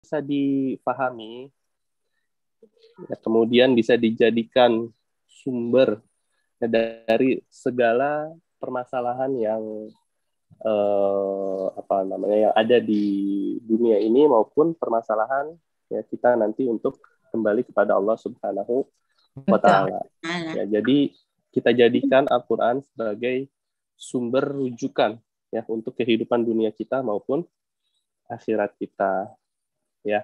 bisa dipahami, ya, kemudian bisa dijadikan sumber dari segala permasalahan yang yang ada di dunia ini maupun permasalahan ya kita nanti untuk kembali kepada Allah Subhanahu wa Ta'ala. Ya, jadi kita jadikan Al-Quran sebagai sumber rujukan ya untuk kehidupan dunia kita maupun akhirat kita. Ya.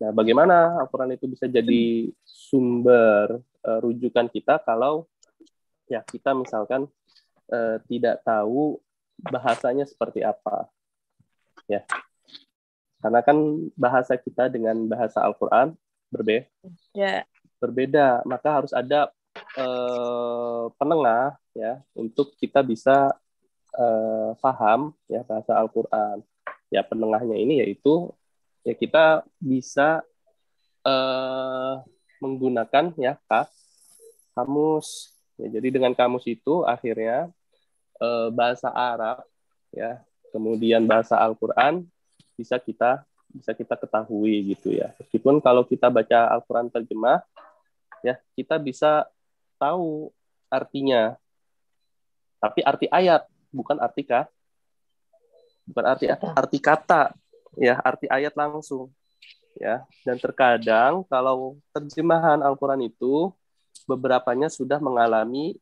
Nah, bagaimana Al-Quran itu bisa jadi sumber rujukan kita kalau ya kita misalkan tidak tahu bahasanya seperti apa, ya. Karena kan bahasa kita dengan bahasa Al-Quran berbeda, maka harus ada penengah, ya, untuk kita bisa paham ya bahasa Al-Quran. Ya, penengahnya ini yaitu ya kita bisa menggunakan ya kamus. Ya, jadi dengan kamus itu akhirnya bahasa Arab ya kemudian bahasa Al-Quran bisa kita ketahui gitu ya. Meskipun kalau kita baca Al-Quran terjemah ya kita bisa tahu artinya, tapi arti ayat bukan arti arti kata ya, arti ayat langsung ya. Dan terkadang kalau terjemahan Al-Quran itu beberapanya sudah mengalami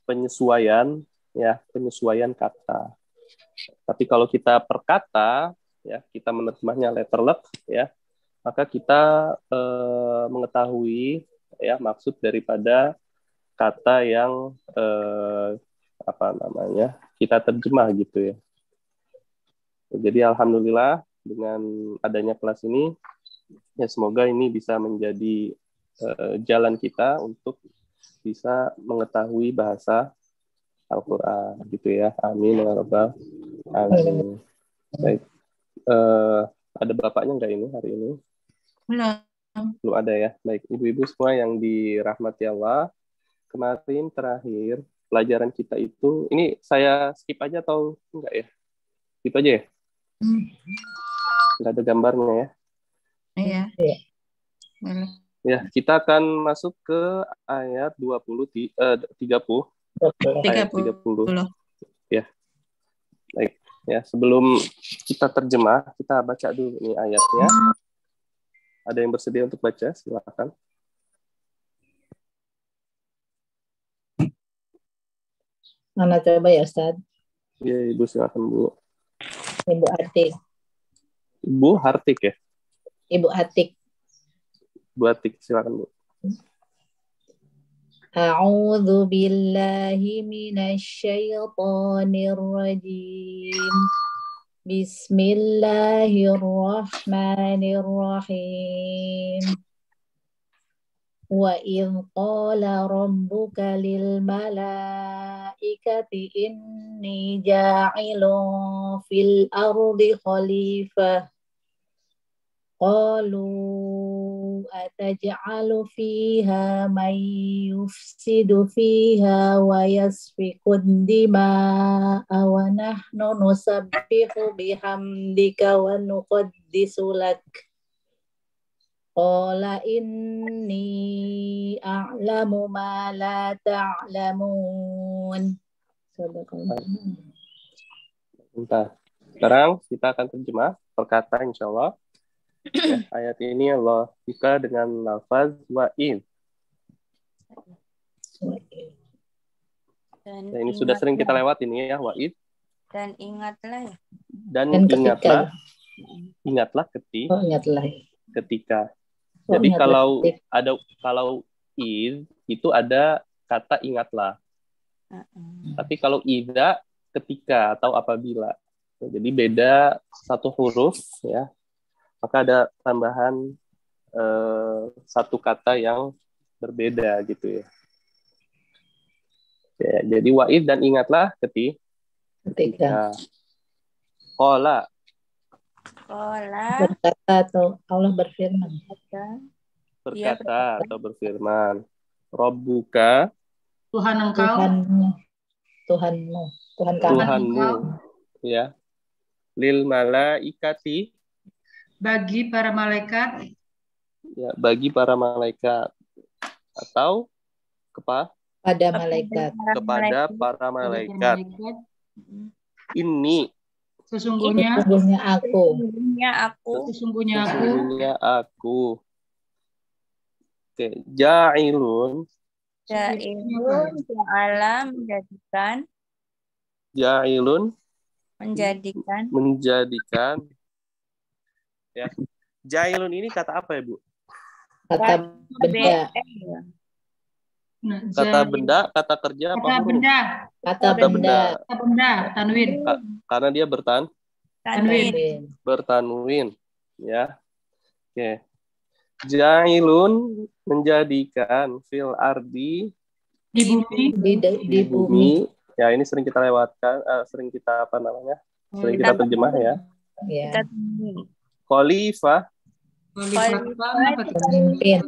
penyesuaian kata. Tapi kalau kita per kata, ya kita menerjemahnya letterlek, ya maka kita mengetahui ya maksud daripada kata yang kita terjemah gitu ya. Jadi alhamdulillah dengan adanya kelas ini, ya semoga ini bisa menjadi jalan kita untuk bisa mengetahui bahasa Al-Quran gitu ya. Amin ya rabbal alamin. Baik. Ada bapaknya nggak ini hari ini? Belum ada ya. Baik, ibu-ibu semua yang dirahmati Allah, kemarin terakhir pelajaran kita itu, ini saya skip aja atau enggak ya? Skip aja ya? Nggak ada gambarnya ya? Iya. Ya, kita akan masuk ke ayat 30. Ayat 30. Ya. Baik. Ya, sebelum kita terjemah, kita baca dulu ini ayatnya. Ada yang bersedia untuk baca? Silakan. Mana coba ya, Ustaz? Ya, Ibu silakan, Bu. Ibu Atik. Ibu Hartik ya? Ibu Atik. Bu Atik, silakan, Bu. A'udzu billahi minasyaitonir rajim. Bismillahirrahmanirrahim. Wa idh qala rabbuka lil malaikati inni ja'ilun fil ardi khalifah. Qalu ataj'alu fiha man yufsidu fiha wa yasfiku dima'a wa nahnu nusabbihu bihamdika wa nuqaddisu lak. Qala inni a'lamu ma la ta'lamun. Bentar. Sekarang kita akan terjemah perkata insyaallah. Ya, ayat ini Allah buka dengan lafaz wa'id. Nah, ini sudah sering kita lewat ini ya, wa'id. Dan ingatlah. Dan ingatlah. Ingatlah ketika. Jadi kalau id itu ada kata ingatlah. Tapi kalau idza ketika atau apabila. Jadi beda satu huruf ya. Maka ada tambahan satu kata yang berbeda gitu ya. Ya, jadi wa'id dan ingatlah ketika. Qala. Berkata atau Allah berfirman. Berkata atau berfirman. Rabbuka. Tuhan engkau. Tuhanmu. Tuhanmu. Ya. Lil malaikati. bagi para malaikat. Ya, bagi para malaikat atau pada malaikat. kepada para malaikat. Ini Sesungguhnya Sesungguhnya aku. sesungguhnya aku. Oke, ja'ilun menjadikan ya. Ja'ilun ini kata apa ya, Bu? Kata benda. Nah, Kata benda, kata kerja, apa kata huruf? benda, Kata benda. kata benda, tanwin, Karena dia tanwin. bertanwin, ya. Oke. Ja'ilun menjadikan fil ardi Di bumi, Di bumi. Ya, ini sering kita lewatkan, sering kita sering kita terjemah ya. Ya. Khalifah, Pemimpin.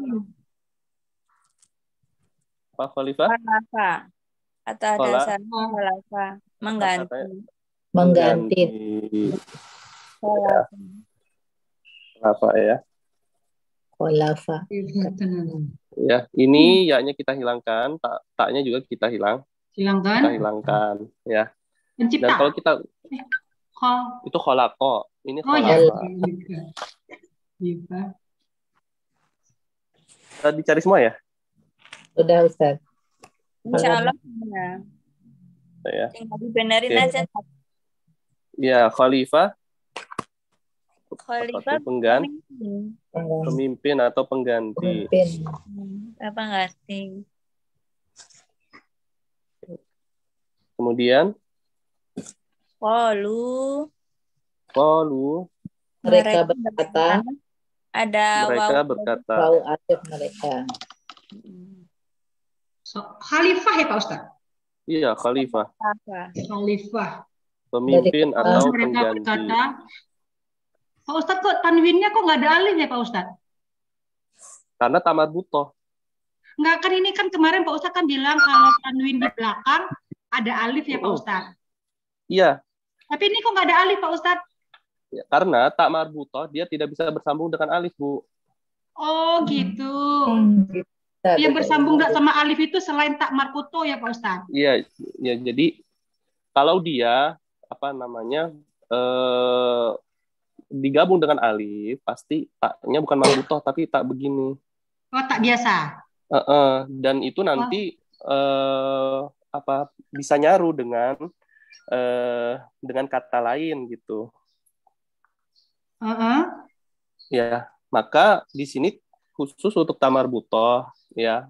apa khalifah? Atau dasarnya Mengganti. Ya, apa ya? Khulafa. Ya, ini ya-nya kita hilangkan, taknya juga kita Hilangkan. hilangkan, ya. Dan Pencipta. kalau kita Kho. itu kholako, ini Oh ya. kholafa. Iya. Kita dicari semua ya? Sudah Ustaz. Insya Allah benar. Ya. Tinggal dibenerin Oke. aja. Ya, khalifah Khalifah atau pemimpin atau pengganti. Pemimpin. apa ngerti? Kemudian Qalu Mereka berkata. ada mereka waw. berkata. Tahu akhir mereka. So, khalifah ya Pak Ustaz? Iya, khalifah. Khalifah. Pemimpin atau Mereka pengganti. berkata, Pak Ustaz kok tanwinnya kok nggak ada alif ya Pak Ustaz? Karena tamar butoh. Nggak, kan ini kan kemarin Pak Ustaz kan bilang kalau tanwin di belakang ada alif ya Pak Ustaz. Iya. Tapi ini kok nggak ada alif Pak Ustaz? Ya, karena tak marbutoh dia tidak bisa bersambung dengan alif, Bu. Oh gitu. Bisa, Yang bisa. bersambung nggak sama alif itu selain tak marputo ya Pak Ustaz? Iya, ya jadi kalau dia digabung dengan alif, pasti taknya bukan marbutoh tapi tak begini. Oh tak biasa. Dan itu nanti bisa nyaru dengan kata lain gitu. Ya, maka di sini khusus untuk tamar butoh ya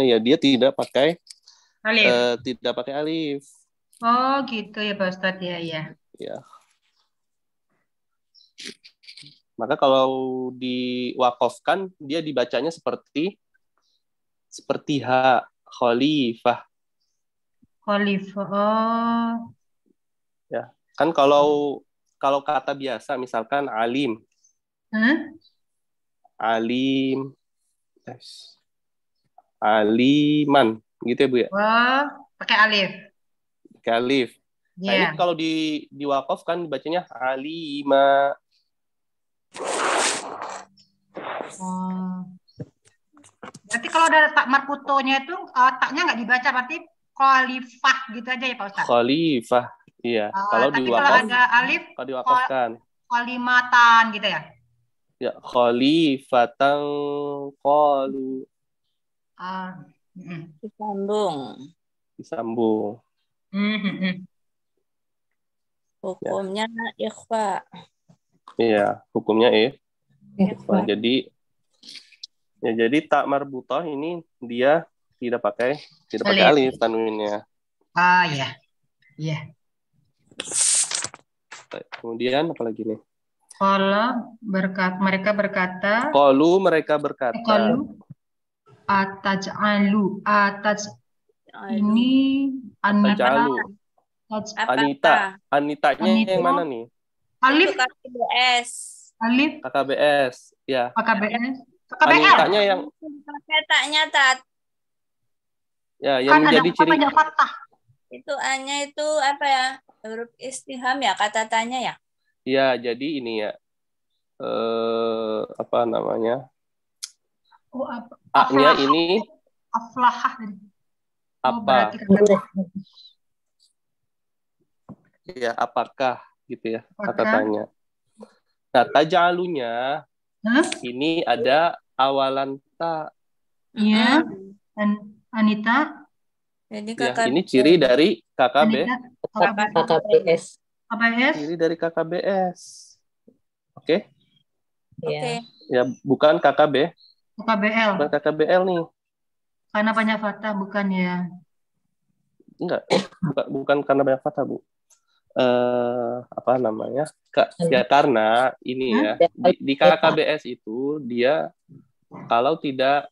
ya dia tidak pakai alif. Oh gitu ya Pak Ustadz ya. Ya. Maka kalau diwakafkan dia dibacanya seperti ha, khalifah. Khalifah. Ya, kan kalau kata biasa misalkan alim. Alim. Aliman, gitu ya Bu ya? Oh, pakai alif. Pakai alif. Nah, ini kalau diwakafkan dibacanya alima. Berarti kalau ada tak marputonya itu taknya nggak dibaca, berarti khalifah gitu aja ya Pak Ustaz? Khalifah, iya. Kalau ada alif, kalau diwakafkan khalimatan gitu ya? Ya, khalifatan qalu. Disambung. Hukumnya ikhfa. Iya, hukumnya ikhfa. Jadi tak marbutoh ini dia tidak pakai alif tanwinnya. Iya. Kemudian apa lagi nih? Mereka berkata. Qalu mereka berkata. Qalu ataj'alu ini Anita. Anitanya yang mana nih? Alif KKBS. Alif KKBS, ya. KKBS. Anitanya yang taknya tat. Ya, yang kan menjadi ciri fathah. Itu A-nya itu apa ya? Huruf istifham ya, kata tanya ya? Ya, jadi ini ya, apa namanya? Oh, apa? A-nya ini Aflahah. Oh, apa? berarti Ya, apakah gitu ya, kata apakah? tanya. Nah, taj'alunya Hah? ini ada awalan ta. Iya. Anita. Jadi Ya, kakak ini ciri dari KKB. Anita. KKBS. KBS. Ciri dari KKBS. Oke? Oke. Ya, bukan KKB. KBL. Bukan KKBL nih. Karena banyak fathah, bukan ya? Enggak, bukan karena banyak fathah, Bu. Apa namanya? Ya karena ini ya, di KKBS itu dia kalau tidak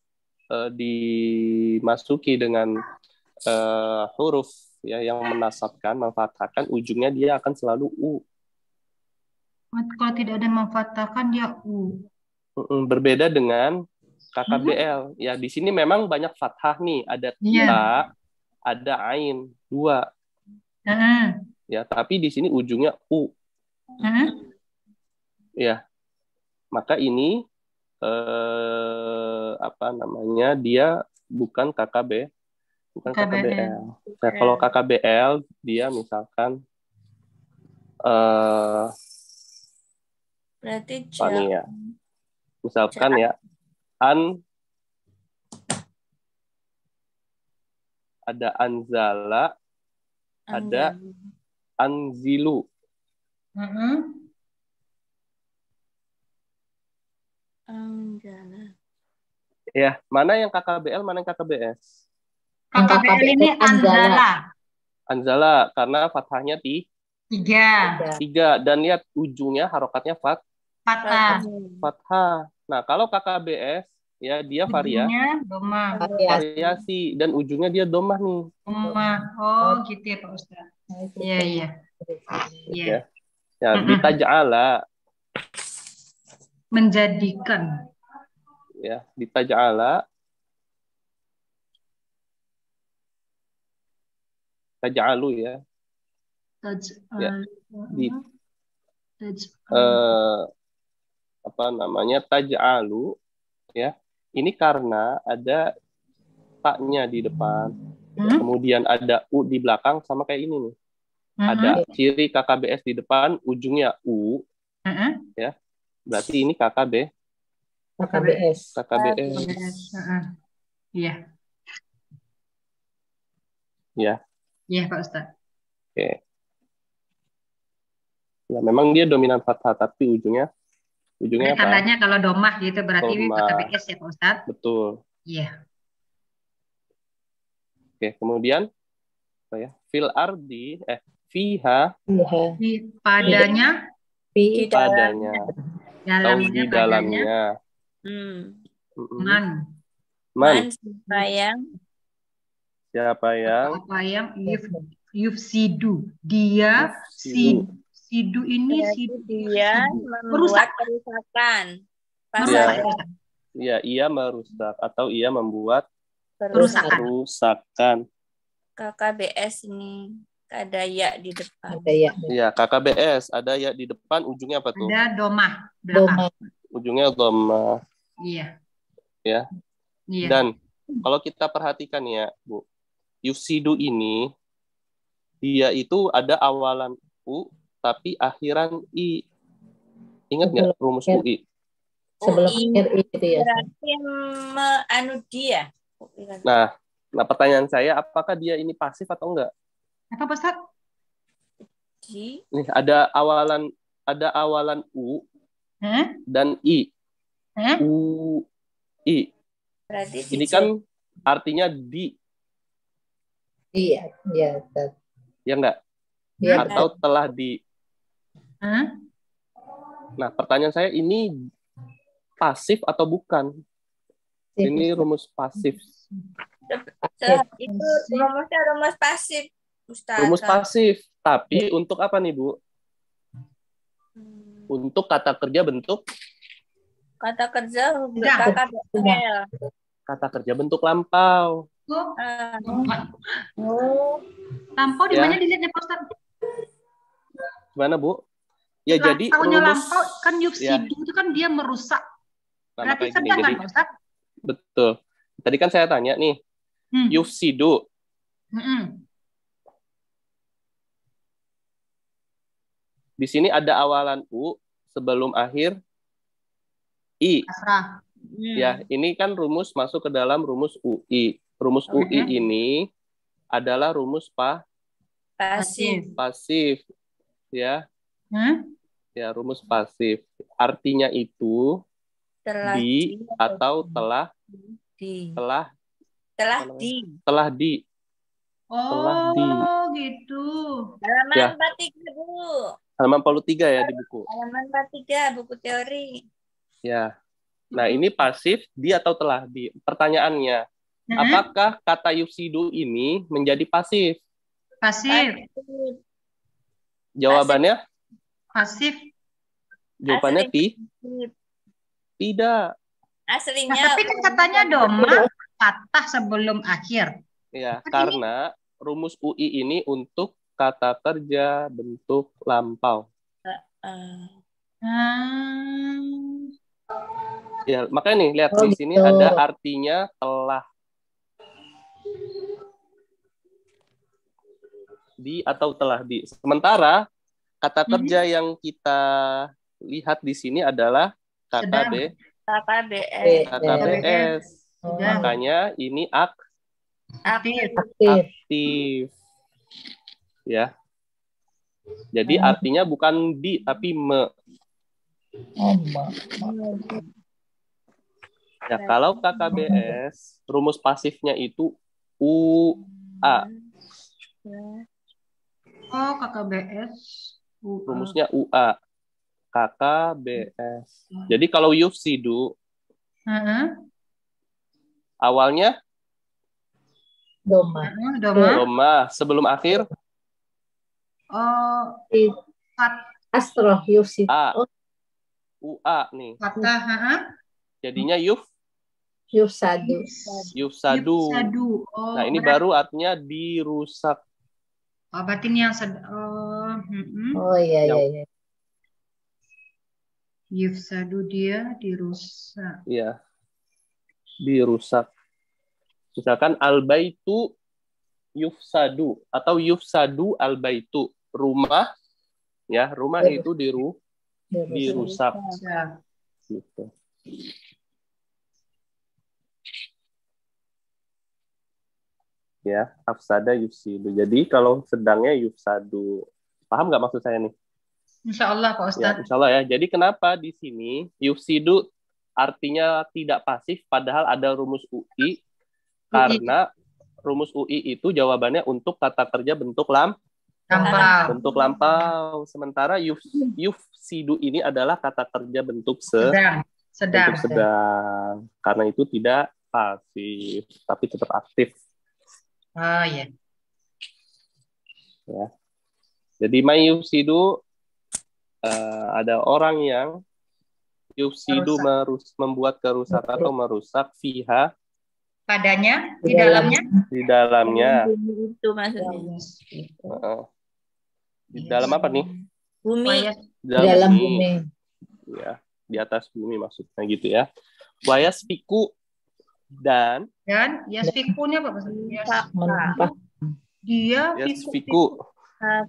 dimasuki dengan huruf ya yang menasabkan, memfathahkan, ujungnya dia akan selalu u. Kalau tidak ada memfathahkan dia u. Berbeda dengan KKBL. Ya di sini memang banyak fathah nih, ada ta, ada ain, dua. Ya, tapi di sini ujungnya u. Ya. Maka ini apa namanya? Dia bukan KKB, bukan KKBL. Nah, kalau KKBL dia misalkan berarti apa nih ya? Misalkan ya ada anzala, ada anzilu. Ya, mana yang KKBL, mana yang KKBS? KKBL ini anzala. Anzala, karena fathahnya tiga. Dan lihat ujungnya harokatnya fathah. Nah, kalau KKBS, ya dia variasi. Dan ujungnya dia domah nih. Domah. Oh, gitu ya Pak Ustaz. Iya. Ya, ditaj'ala. Menjadikan. Ya, ditaj'ala. Taj'alu ya. Apa namanya? Taj'alu ya. Ini karena ada taknya di depan. Kemudian ada u di belakang sama kayak ini nih. Ada ciri KKBS di depan, ujungnya u. Ya. Berarti ini KKBS. Iya. Ya. Iya, Pak Ustaz. Oke. Ya, memang dia dominan fathah, tapi ujungnya apa? Tandanya kalau domah gitu berarti KKBS ya Pak Ustaz? Betul. Iya. Oke, kemudian apa ya? Fil ardi, fiha. Padanya. Atau di dalamnya. Man. Siapa yang yufsidu. Dia sidu ini dia membuat kerusakan. Ya, ia merusak atau ia membuat kerusakan. KKBS ini ada ya di depan. Ya, KKBS ada ya di depan, ujungnya apa tuh? Ada domah. Ujungnya domah. Iya. Ya. Iya. Dan kalau kita perhatikan ya, Bu, yufsidu ini dia itu ada awalan u tapi akhiran i. Ingat nggak rumus UI? Sebelum RI itu ya. Berarti dia. Nah, pertanyaan saya, apakah dia ini pasif atau enggak? Apa Ustaz? Nih ada awalan u dan i. U i. Berarti ini kan artinya di. Iya. Ya enggak? Ya, atau telah di. Nah, pertanyaan saya ini pasif atau bukan? Ini rumus pasif. Itu rumusnya rumus pasif, Ustaz. Rumus pasif. Tapi untuk apa nih, Bu? Untuk kata kerja bentuk? Kata kerja KKBL. Kata kerja bentuk lampau. Lampau di mana dilihatnya, Pak Ustaz? Gimana, Bu? Ya, jadi Lampaunya rumus lampau kan ya. yufsidu itu kan dia merusak. Nah, Berarti makanya gini. sedang kan Jadi Pak Ustaz? betul. Tadi kan saya tanya nih, yufsidu. Di sini ada awalan u sebelum akhir i. Kasrah. Ya, ini kan rumus masuk ke dalam rumus UI. Rumus UI ini adalah rumus Pasif. pasif. Ya. Hmm? Ya, rumus pasif. Artinya itu Telah di atau telah di. telah Telah apa namanya? di. Telah di. Telah di. Oh, gitu. Halaman Ya. 43 Bu. Halaman 43 ya di buku. Halaman 43 buku teori. Ya. Nah, ini pasif di atau telah di. Pertanyaannya, apakah kata yufsidu ini menjadi pasif? Pasif. Jawabannya? Pasif. Jawabannya tidak. Aslinya. Nah, tapi kan katanya doma kata sebelum akhir. Ya, karena rumus UI ini untuk kata kerja bentuk lampau. Ya, makanya nih lihat di sini ada artinya telah. Di atau telah di. Sementara kata kerja yang kita lihat di sini adalah KKBS. Makanya ini aktif. Ya. Jadi artinya bukan di tapi me. Ya, kalau KKBS rumus pasifnya itu UA. Oh, KKBS. Rumusnya UA. KKBS. Jadi kalau yufsidu awalnya doma sebelum akhir Astroh yufsidu. UA nih. Kata Jadinya yufsadu. Nah, ini baru artinya dirusak. Oh, berarti ini yang Oh iya. Yufsadu dia dirusak. Iya. Dirusak. Misalkan al-baitu yufsadu atau yufsadu al-baitu. Rumah ya, rumah itu dirusak. Gitu. Ya, afsada yufsidu. Jadi kalau sedangnya yufsadu. Paham nggak maksud saya nih? Insya Allah Pak Ustadz. Ya, insya Allah ya. Jadi kenapa di sini yufsidu artinya tidak pasif padahal ada rumus UI? Karena rumus UI itu jawabannya untuk kata kerja bentuk bentuk lampau. Sementara yufsidu ini adalah kata kerja bentuk sedang. Karena itu tidak pasif, tapi tetap aktif. Oh iya. Ya. Jadi may yufsidu ada orang yang yufsidu membuat kerusakan atau merusak fiha padanya di dalamnya itu maksudnya. Di dalam apa nih? Bumi. Dalam bumi. Ya, di atas bumi maksudnya gitu ya. Wayasfiku dan yasfikunya apa maksudnya? Dia yasfiku.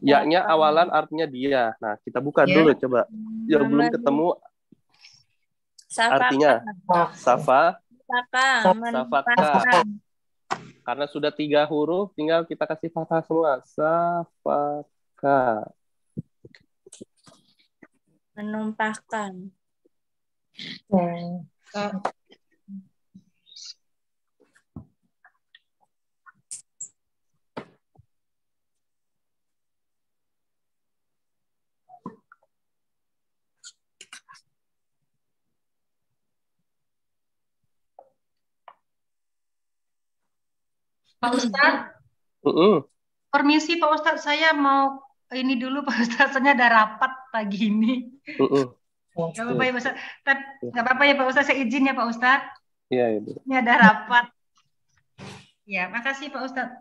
Ya-nya awalan artinya dia. Nah, kita buka dulu coba. Yang belum ketemu artinya. Safaka. Karena sudah 3 huruf, tinggal kita kasih fathah semua. Safaka. Menumpahkan. Pak Ustadz, permisi Pak Ustadz, saya mau ini dulu Pak Ustadz, saya ada rapat pagi ini. Gak apa-apa ya Pak Ustadz, gak apa-apa ya Pak Ustadz, saya izin ya Pak Ustadz. Iya. Ini ada rapat. Ya, makasih Pak Ustadz.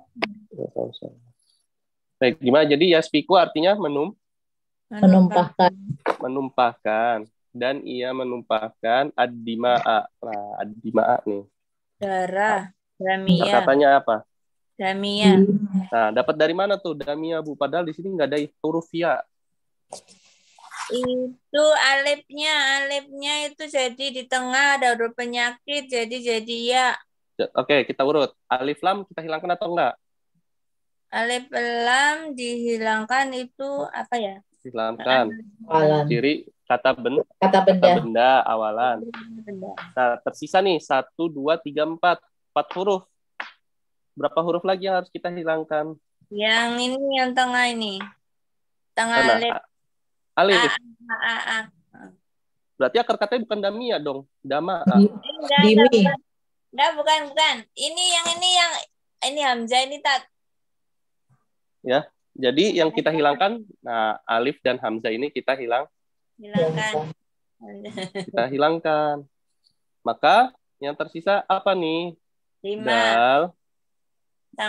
Baik, gimana? Jadi yasfiku artinya Menumpahkan. Menumpahkan. Dan ia menumpahkan ad-dima'a. Nah, ad-dima'a nih. Darah. Damia. Katanya apa? Damia. Nah, dapat dari mana tuh damia, Bu? Padahal di sini nggak ada huruf ya. Itu alifnya itu jadi di tengah ada huruf penyakit, jadi ya. Oke, kita urut. Alif lam kita hilangkan atau enggak? Alif lam dihilangkan itu apa ya? Hilangkan. Awalan. Ciri kata benda. Awalan. Nah, tersisa nih 1, 2, 3, 4. 4 huruf. Berapa huruf lagi yang harus kita hilangkan? Yang ini yang tengah ini. Tengah Mana? alif. Alif. A. Berarti akar katanya bukan damia dong. Dama. Enggak, bukan. Ini hamzah ini tak. Ya. Jadi yang kita hilangkan, nah alif dan hamzah ini kita hilangkan. Kita hilangkan. Maka yang tersisa apa nih? 5. Dal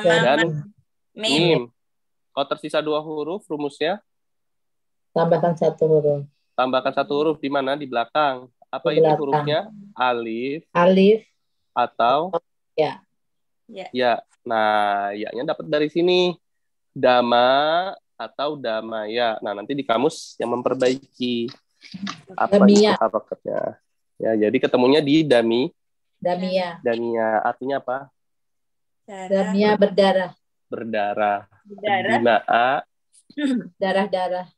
dan mim. Kalau tersisa 2 huruf, rumusnya? Tambahkan 1 huruf. Tambahkan 1 huruf di mana? Di belakang. Apa Di itu belakang. hurufnya? Alif. Atau? Ya. Nah, ya-nya dapat dari sini. Dama atau damaya. Nah, nanti di kamus yang memperbaiki apa itu harokatnya. Ya, jadi ketemunya di damia. Artinya apa? Damia berdarah. Dima'a. Darah-darah.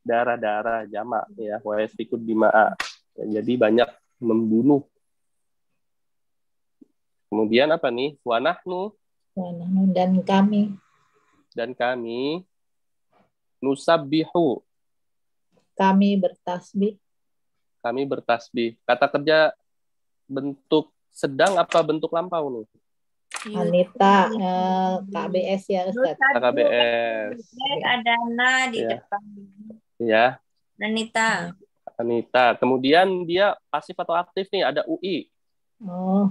Darah jamak ya. Wa yasfikud dima'a. Ya, jadi banyak membunuh. Kemudian apa nih? Wa nahnu dan kami nusabbihu. Kami bertasbih. Kata kerja bentuk sedang apa bentuk lampau nih? Anita, KBS ya Ustaz. KBS. Ada na di depan. Ya. Anita. Kemudian dia pasif atau aktif nih? Ada UI. Oh,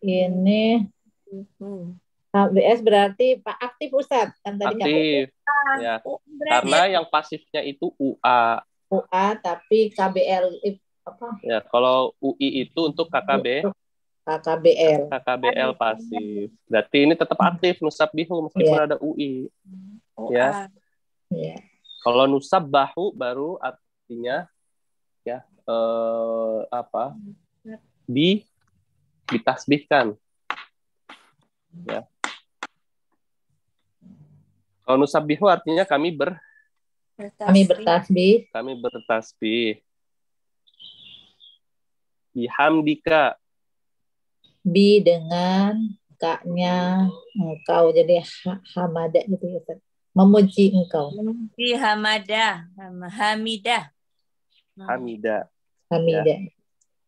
ini KBS berarti Pak aktif Ustaz. Kan tadi aktif. Ya. Karena yang pasifnya itu UA. Tapi KBL apa? Ya, kalau UI itu untuk KKBL pasif. Berarti ini tetap aktif nusabbihu meskipun ada UI. Ya. Kalau nusabbahu baru artinya ya ditasbihkan. Ya. Kalau nusabbihu artinya kami bertasbih. Bihamdika. Bi dengan kaknya engkau, jadi hamadah gitu ya. Memuji engkau. Memuji hamidah. Ya.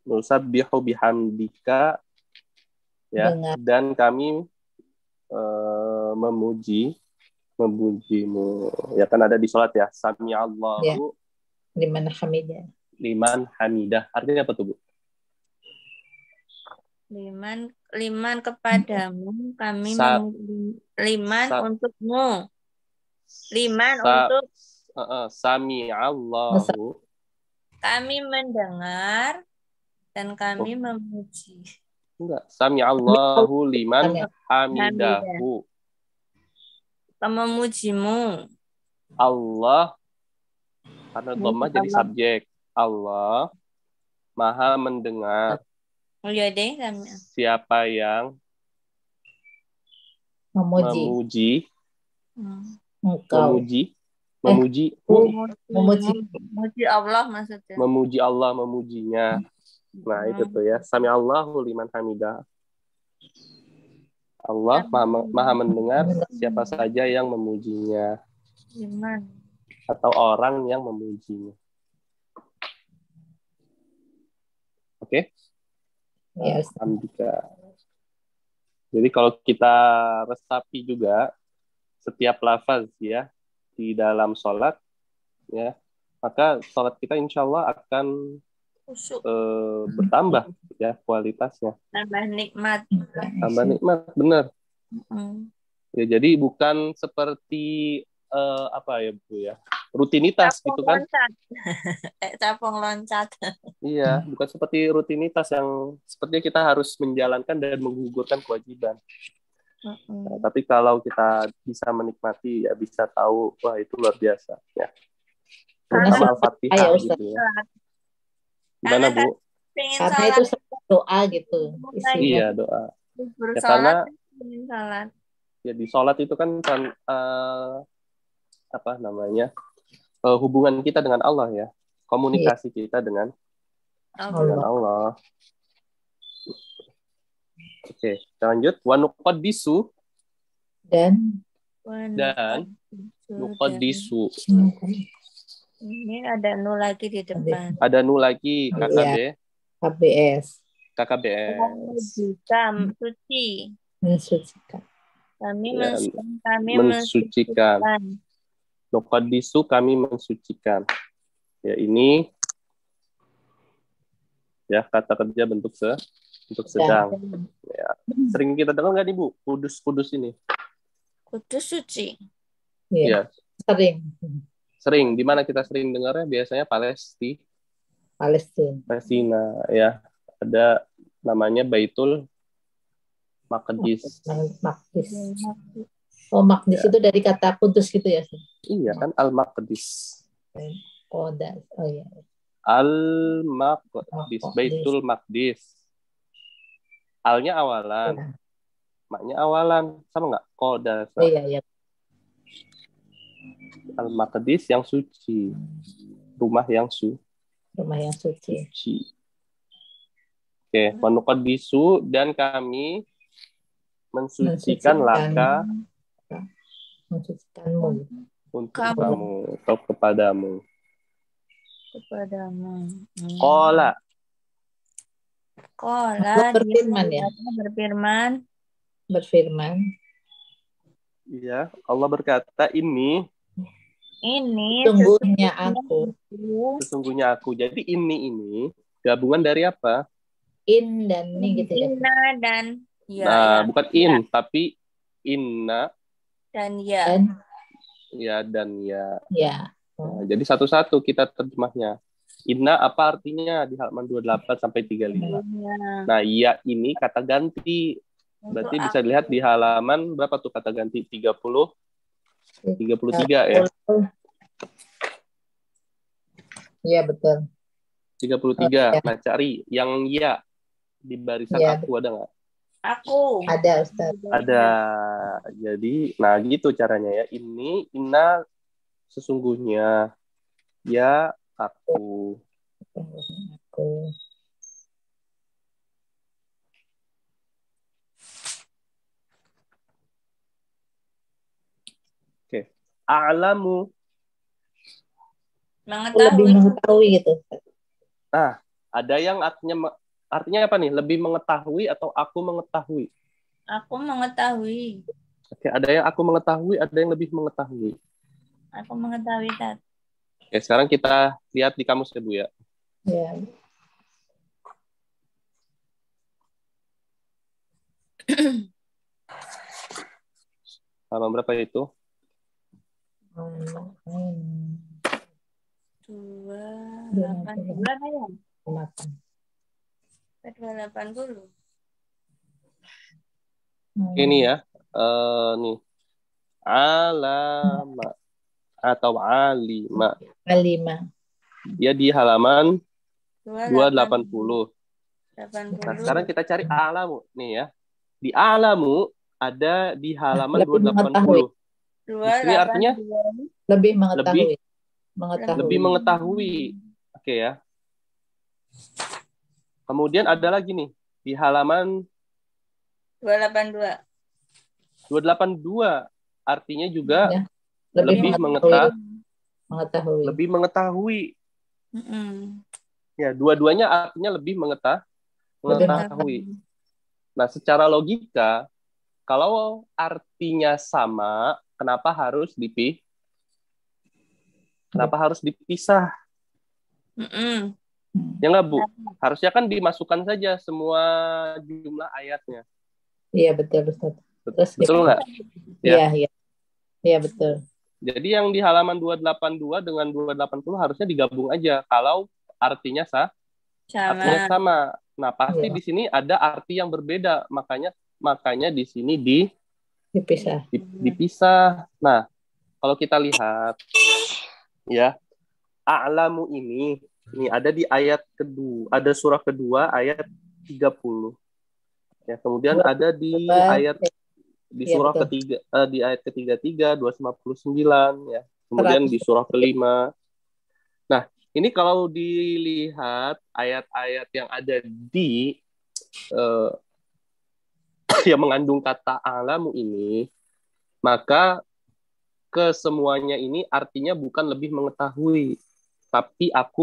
Nusabbihu bihamdika. Ya. Dan kami memujimu. Ya kan ada di sholat ya. Sami'allahu ya. Liman hamidah. Artinya apa tuh, Bu? Liman kepadamu kami untukmu. Untuk Sami'allahu. Kami mendengar dan kami memuji. Enggak. Sami'allahu liman hamidahu. Memujimu. Allah. Karena dhammah jadi subjek. Allah Maha mendengar. Oh iya deh. Siapa yang memuji Allah maksudnya. Memuji Allah, memujinya. Nah, itu tuh ya. Sami'allahu liman hamidah. Allah maha mendengar siapa saja yang memujinya. Atau orang yang memujinya. Oke? Yes. Jadi kalau kita resapi juga setiap lafaz ya di dalam sholat ya, maka sholat kita insya Allah akan bertambah ya kualitasnya. Tambah nikmat, benar. Ya, jadi bukan seperti apa ya Bu ya? rutinitas gitu kan. Capung loncat. Iya, bukan seperti rutinitas yang sepertinya kita harus menjalankan dan menggugurkan kewajiban. Nah, tapi kalau kita bisa menikmati, ya bisa tahu, wah itu luar biasa. Ya. Terutama Al-Fatihah gitu ya. Gimana, Bu? Karena itu doa gitu. Isinya. Iya, doa. Ya, karena ya di sholat itu kan apa namanya, hubungan kita dengan Allah ya, komunikasi kita dengan Allah. Oke, kita lanjut. Wa nuqaddisu dan nuqaddisu. Ini ada nu lagi di depan. Ada nu lagi, KKB. KBS. Suci. Mensucikan. Kami mensucikan. Nuqaddisu, kami mensucikan. Ya, ini ya kata kerja bentuk sedang. Ya. Sering kita dengar nggak nih, Bu? Kudus ini. Kudus suci. Iya. Ya. Sering. Di mana kita sering dengarnya? Biasanya Palestina. Ya. Ada namanya Baitul Maqdis. Oh, Maqdis itu dari kata kudus gitu ya? Iya kan, Al-Maqdis. Oh iya. Al-Maqdis, Baitul Maqdis. Alnya awalan, ya. Maknya awalan, sama nggak? Qodas. Iya. Al-Maqdis yang suci, rumah yang suci. Oke, wanuqaddisu, dan kami mensucikan laka mensucikanmu untuk kamu atau kepadamu. Qala berfirman ya. Berfirman. Iya, Allah berkata ini sesungguhnya aku. Jadi ini gabungan dari apa? In dan ni gitu ya. Inna dan ya. Nah, bukan in, tapi inna dan ya. Dan ya. Ya. Nah, jadi satu-satu kita terjemahnya. Inna apa artinya di halaman 28 sampai 35. Nah, ya ini kata ganti. Berarti bisa dilihat di halaman berapa tuh kata ganti? 33 ya. Iya, betul. 33. Nah, cari yang ya di barisan aku ada nggak? Aku. Ada, Ustaz. Ada. Jadi, nah gitu caranya ya. Ini inna sesungguhnya, ya aku. Oke. A'lamu. Lebih mengetahui gitu. Nah, ada yang artinya apa nih? Lebih mengetahui atau aku mengetahui? Aku mengetahui. Oke, ada yang aku mengetahui, ada yang lebih mengetahui. Aku mengetahui, Tat. Oke, sekarang kita lihat di kamus ya, Bu ya. Ya. Halaman berapa itu? 282 ya? 280. Ini ya. Nih. Alama atau alima. Dia di halaman 280. Nah, sekarang kita cari alamu nih ya. Di alamu ada di halaman 280. Ini artinya lebih mengetahui. Lebih mengetahui. Oke ya. Kemudian ada lagi nih di halaman 282. 282 artinya juga ya, lebih mengetahui. Lebih mengetahui. Ya, dua-duanya artinya lebih mengetahui. Nah, secara logika, kalau artinya sama, kenapa harus dipisah? Ya nggak, Bu? Harusnya kan dimasukkan saja semua jumlah ayatnya. Iya, betul. Betul nggak? Iya, betul. Jadi yang di halaman 282 dengan 280 harusnya digabung aja kalau artinya artinya sama. Nah, pasti di sini ada arti yang berbeda, makanya di sini dipisah. Nah, kalau kita lihat ya, a'lamu ini ada di ayat kedua, ada surah kedua ayat 30. Ya, kemudian ada di ayat di surah ketiga, di ayat ke-33 259 ya. Kemudian di surah kelima. Nah, ini kalau dilihat ayat-ayat yang ada di yang mengandung kata alamu ini, maka kesemuanya ini artinya bukan lebih mengetahui, tapi aku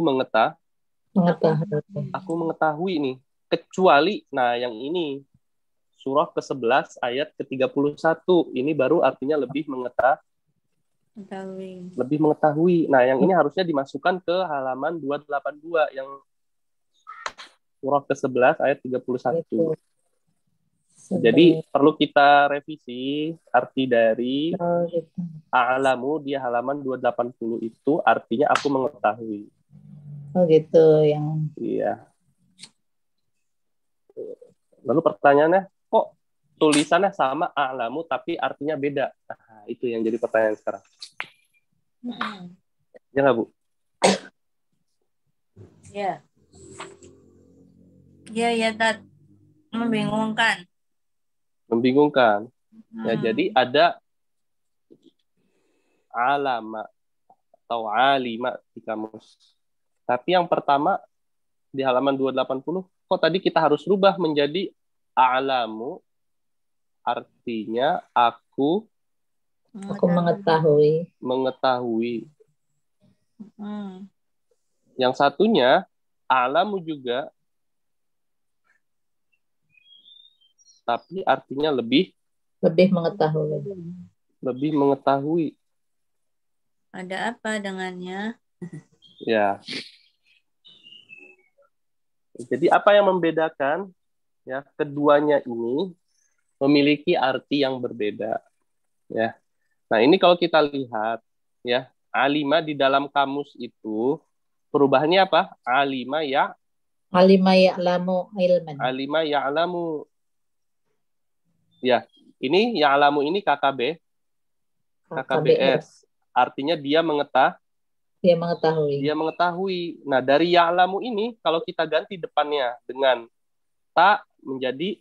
mengetahui nih. Kecuali, nah yang ini surah ke-11 ayat ke-31 ini baru artinya lebih mengetahui. Nah, yang ini harusnya dimasukkan ke halaman 282 yang surah ke-11 ayat 31. Jadi perlu kita revisi arti dari a'lamu di halaman 280 itu artinya aku mengetahui. Oh gitu yang. Iya. Lalu pertanyaannya, kok tulisannya sama a'lamu tapi artinya beda? Nah, itu yang jadi pertanyaan sekarang. Ya nggak, Bu? Ya. Ya, Tat. Membingungkan. Ya, jadi ada alama atau alima di kamus. Tapi yang pertama di halaman 280, kok tadi kita harus rubah menjadi a'lamu, artinya aku mengetahui. Yang satunya a'lamu juga, tapi artinya lebih mengetahui. Ada apa dengannya? Ya. Jadi apa yang membedakan ya keduanya ini memiliki arti yang berbeda ya. Nah, ini kalau kita lihat ya, alima di dalam kamus itu perubahannya apa? Alima ya'lamu ilman. Alima ya'lamu. Ya, ini ya'lamu ini KKBS. Artinya dia mengetahui. Nah, dari ya'lamu ini kalau kita ganti depannya dengan ta menjadi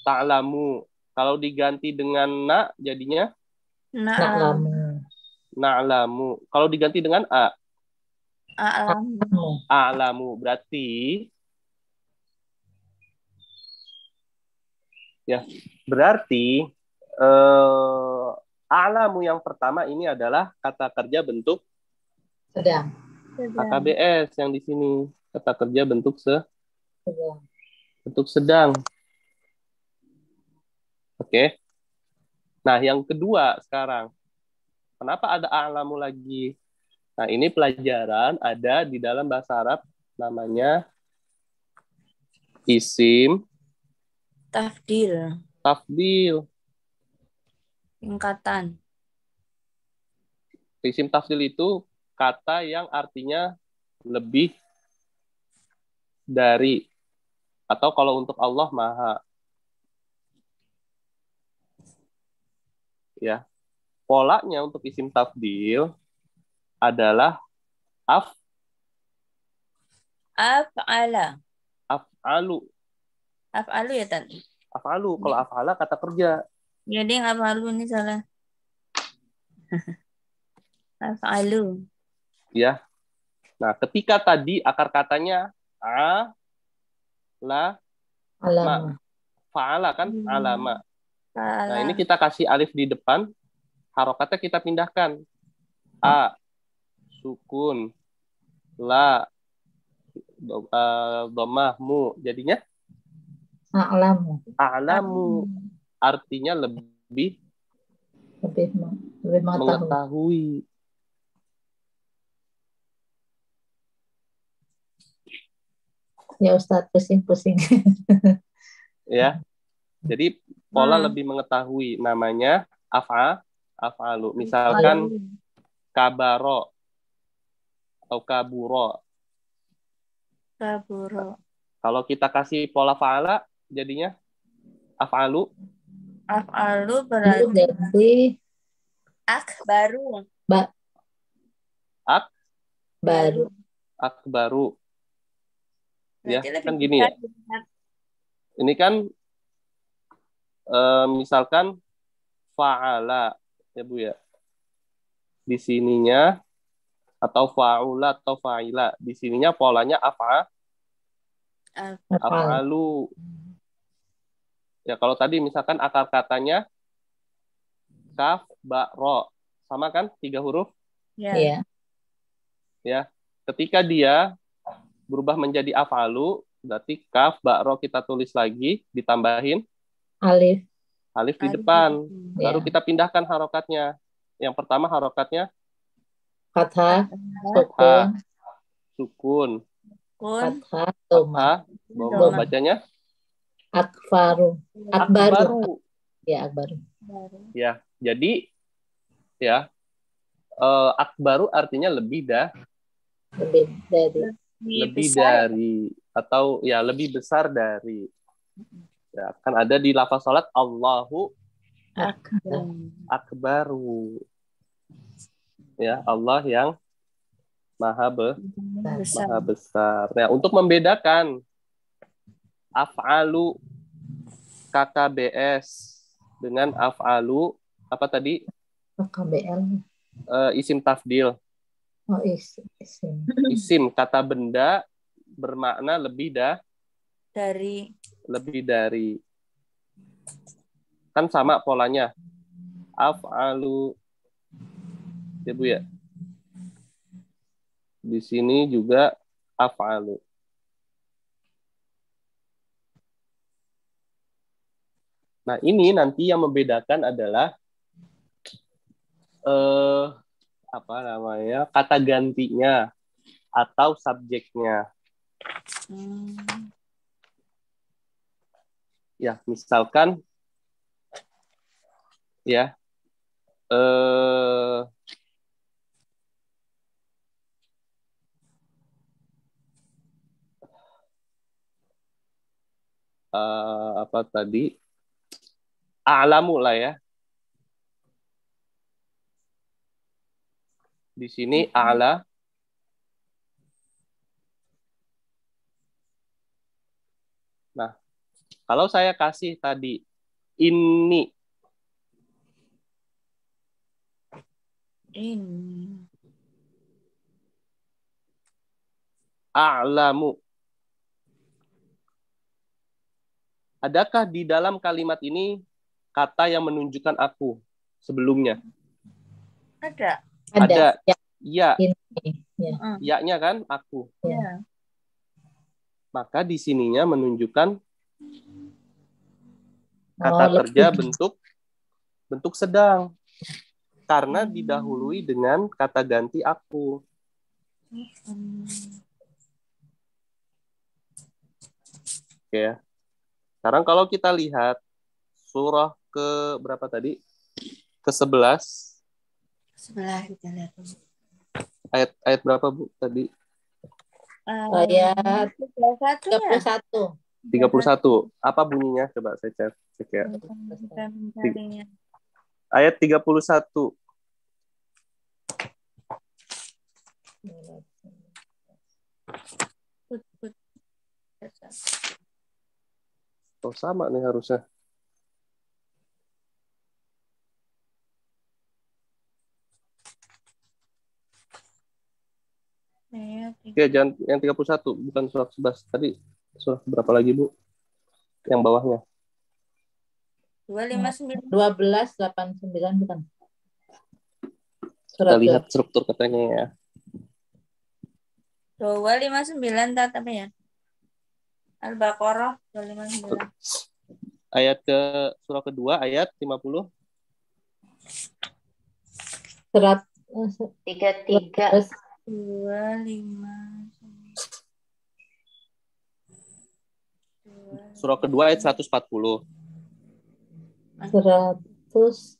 ta'lamu. Kalau diganti dengan na jadinya na'lamu. Kalau diganti dengan a'lamu. Berarti a'lamu yang pertama ini adalah kata kerja bentuk sedang. KKBS yang di sini kata kerja bentuk sedang. Oke. Nah, yang kedua sekarang. Kenapa ada a'lamu lagi? Nah, ini pelajaran ada di dalam bahasa Arab namanya isim tafdil. Singkatan. Isim tafdil itu kata yang artinya lebih dari, atau kalau untuk Allah maha. Ya. Polanya untuk isim tafdil adalah af'alu ya, Tan? Af'alu. Kalau af'ala kata kerja. Jadi yang af'alu ini salah. Af'alu. Ya. Nah, ketika tadi akar katanya fa'ala kan? Alama. Nah, ini kita kasih alif di depan, harokatnya kita pindahkan. Sukun, la, dhammah, jadinya a'lamu. Artinya lebih mengetahui. Ya Ustadz, pusing-pusing. Ya. Jadi pola lebih mengetahui, namanya af'alu. Misalkan kabaro atau kaburo. Kalau kita kasih pola fa'ala, jadinya af'alu. Af'alu berarti akbaru. Akbaru. Ya, kan gini ya. Ini kan misalkan fa'ala, ya Bu ya. Di sininya atau fa'ula atau fa'ila. Di sininya polanya af'alu. Ya, kalau tadi misalkan akar katanya kaf, ba, ro. Sama kan? 3 huruf? Iya. Ya. Ketika dia berubah menjadi af'alu, berarti kaf, ba, ro kita tulis lagi, ditambahin alif di depan. Baru kita pindahkan harokatnya. Yang pertama harokatnya Fathah, sukun. fathah, Doma. Bacanya akbaru. Ya, akbaru. Ya, jadi ya akbaru artinya lebih dari atau ya lebih besar dari. Ya, kan ada di lafaz salat Allahu akbaru. Ya, Allah yang maha besar. Nah, untuk membedakan af'alu KKBS dengan af'alu apa tadi? KKBL. Isim tafdil. Oh, isim. Isim kata benda bermakna lebih dari. Kan sama polanya. Af'alu. Ya Bu ya. Di sini juga af'alu. Nah, ini nanti yang membedakan adalah kata gantinya atau subjeknya. Ya, misalkan ya apa tadi? A'lamu lah ya. Di sini a'la. Nah, kalau saya kasih tadi ini a'lamu. Adakah di dalam kalimat ini kata yang menunjukkan aku sebelumnya? Ada. Ya. Ya-nya kan aku. Ya. Maka di sininya menunjukkan kata kerja bentuk sedang. Karena didahului dengan kata ganti aku. Oke. Sekarang kalau kita lihat surah ke berapa tadi? Ke-11. 11 kita lihat. Ayat berapa Bu tadi? Ayat 31. 31. Apa bunyinya? Coba saya cek ya. Ayat 31. Oh, sama nih harusnya. Oke, jangan yang 31, bukan surah 11. Tadi surah berapa lagi, Bu? Yang bawahnya. 259. 1289 bukan? Kita lihat struktur katanya ya. 259 apa ya? Al-Baqarah 259. Ayat ke surah kedua ayat 50. Surat 33. 259. Surah kedua ayat 140. 100.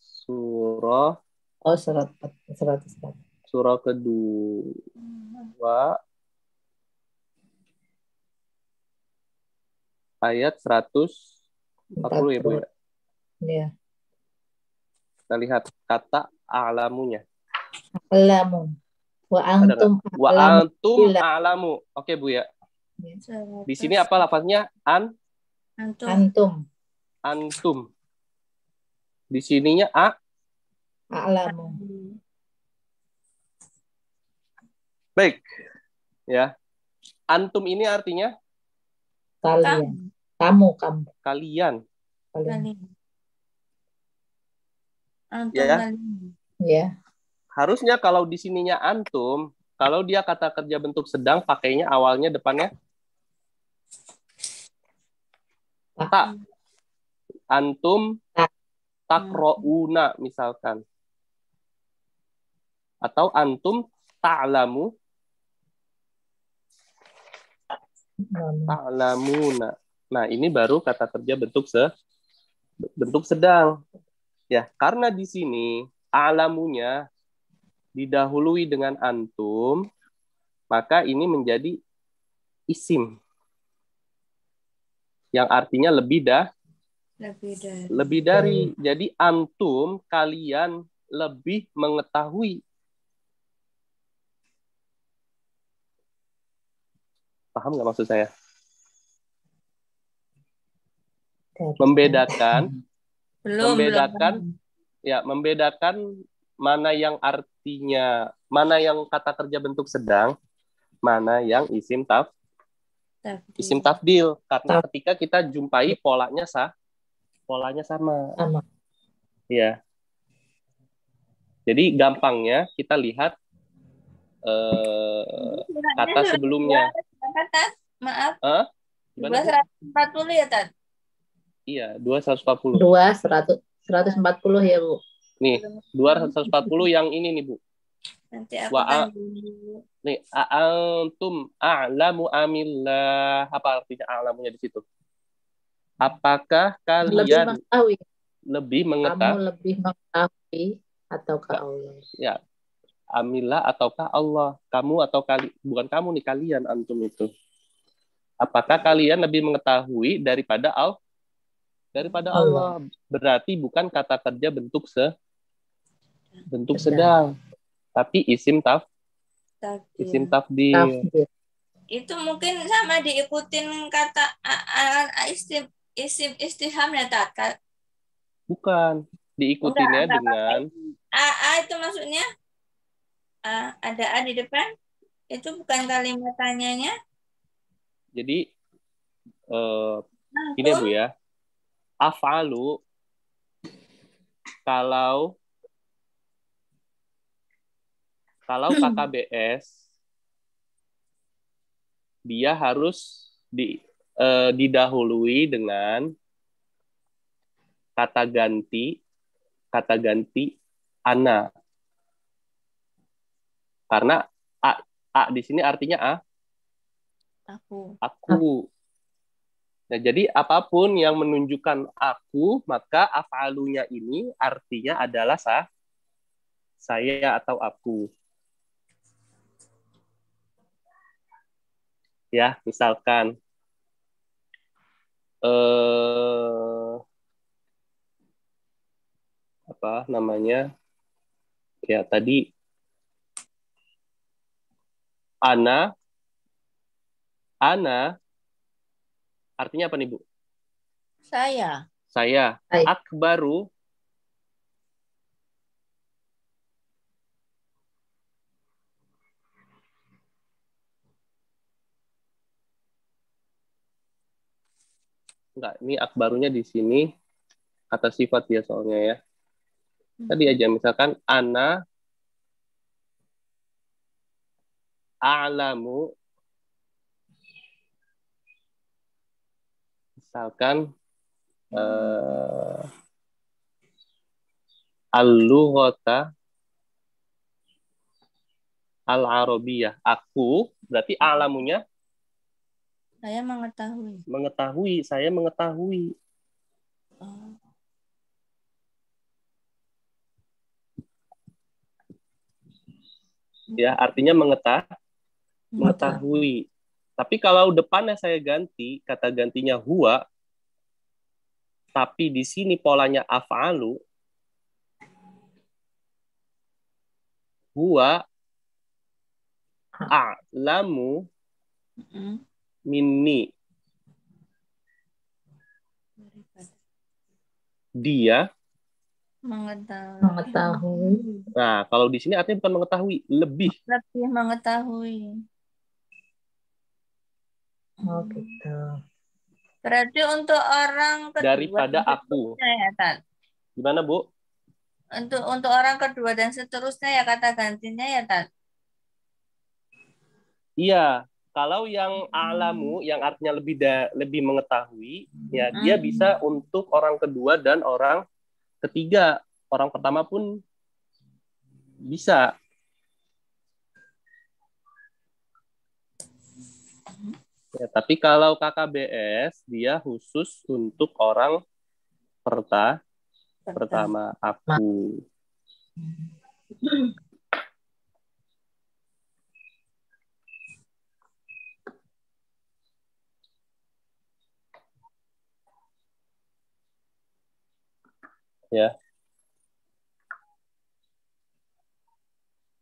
Surah. Oh, 100. Surah kedua ayat 140 ya Bu ya. Iya. Kita lihat kata a'lamunya. A'lamu. Wa antum a'lamu. Oke Bu ya. Di sini apa lafaznya? Antum. Di sininya A'lamu. Baik. Ya. Antum ini artinya Kalian. Kamu. Kalian. Antum Ya. Ya. Harusnya kalau di sininya antum, kalau dia kata kerja bentuk sedang, pakainya awalnya depannya tak. Antum takrouna misalkan. Atau antum ta'lamuna. Nah, ini baru kata kerja bentuk sedang. Ya, karena di sini a'lamunya didahului dengan antum, maka ini menjadi isim yang artinya lebih dari. Jadi antum, kalian lebih mengetahui. Paham nggak maksud saya? Membedakan mana yang artinya, mana yang kata kerja bentuk sedang, mana yang isim tafdil. Karena ketika kita jumpai polanya sama. Ya. Jadi gampangnya kita lihat kata sebelumnya. Maaf. 240 ya, Tat? Iya, 240. 140 ya, Bu. Nih, 240 yang ini nih, Bu. Nanti aku nih, antum a'lamu amillah. Apa artinya a'lamunya di situ? Apakah kalian lebih mengetahui? Kamu lebih mengetahui ataukah Allah? Ya. Amillah ataukah Allah? Kamu atau bukan kamu nih, kalian, antum itu. Apakah kalian lebih mengetahui daripada Allah? Berarti bukan kata kerja bentuk sedang, tapi isim tafdil. Itu mungkin sama diikutin kata isim istifham ya, Tat? Bukan, diikutinnya dengan itu maksudnya ada a di depan. Itu bukan kalimat tanyanya. Jadi ini Bu ya, af'alu kalau KKBS dia harus didahului dengan kata ganti ana. Karena a di sini artinya aku. Nah, jadi apapun yang menunjukkan aku, maka af'alunya ini artinya adalah saya atau aku. Ya, misalkan apa namanya? Ya, tadi ana artinya apa nih, Bu? Saya. Akbaru enggak, ini akbarunya di sini kata sifat ya soalnya ya. Tadi aja misalkan ana a'lamu, misalkan al-lughata al-arabiyah. Aku berarti a'lamunya saya mengetahui. Saya mengetahui. Ya, artinya mengetahui. Tapi kalau depannya saya ganti, kata gantinya huwa, tapi di sini polanya af'alu, huwa a'lamu minni. Dia Mengetahui. Nah, kalau di sini artinya bukan mengetahui, lebih mengetahui. Oh gitu. Berarti untuk orang kedua daripada aku. Ya, Tat. Gimana, Bu? Untuk orang kedua dan seterusnya ya kata gantinya ya, Tat. Iya, kalau yang alamu yang artinya lebih mengetahui, ya dia bisa untuk orang kedua dan orang ketiga. Orang pertama pun bisa. Ya, tapi kalau KKBS dia khusus untuk orang pertama aku. Ya.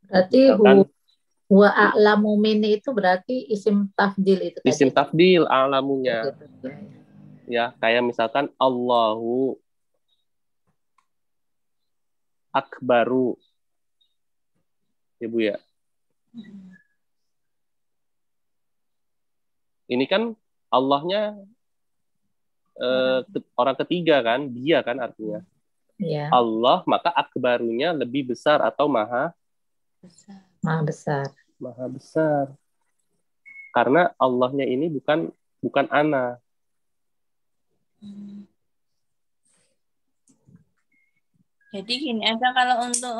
Berarti huwa a'lamu minni itu berarti isim tafdil itu tadi. Isim tafdil alamunya. Ya, kayak misalkan Allahu akbaru. Ya, Bu ya. Ini kan Allahnya orang ketiga kan, dia kan artinya. Ya. Allah, maka akbarunya lebih besar atau maha besar. Maha besar. Karena Allahnya ini bukan ana. Jadi gini aja kalau untuk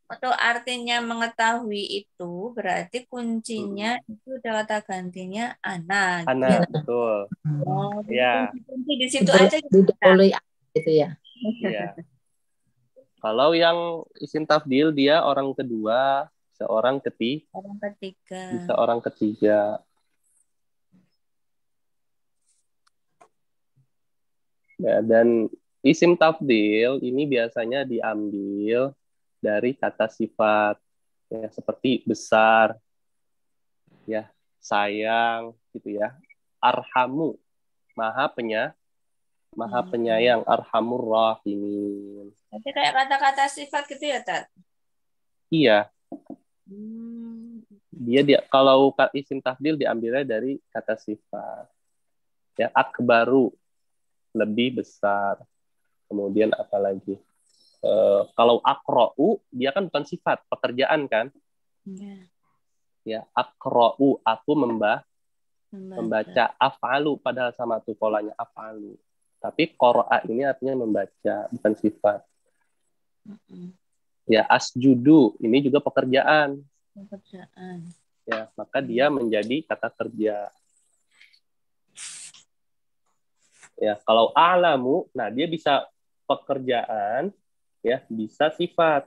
untuk artinya mengetahui itu berarti kuncinya itu udah kata gantinya ana. Ana, betul. Oh, Ya. kunci di situ aja gitu. Gitu ya. Iya. Kalau yang isim tafdil dia orang kedua, orang ketiga. Bisa orang ketiga. Ya, dan isim tafdil ini biasanya diambil dari kata sifat, ya, seperti besar, ya, sayang, gitu ya. Arhamu, maha penyayang, arhamur rahimin. Nanti kayak kata-kata sifat gitu ya, Tat? Iya. Dia kalau isim tafdil diambilnya dari kata sifat. Ya, akbaru, lebih besar. Kemudian apa lagi? Kalau akro'u, dia kan bukan sifat, pekerjaan kan? Ya, akro'u, aku membaca. Af'alu, padahal sama tuh polanya af'alu. Tapi qara'a ini artinya membaca, bukan sifat. Ya, asjudu, ini juga pekerjaan. Ya, maka dia menjadi kata kerja. Ya, kalau a'lamu, nah dia bisa pekerjaan, ya, bisa sifat.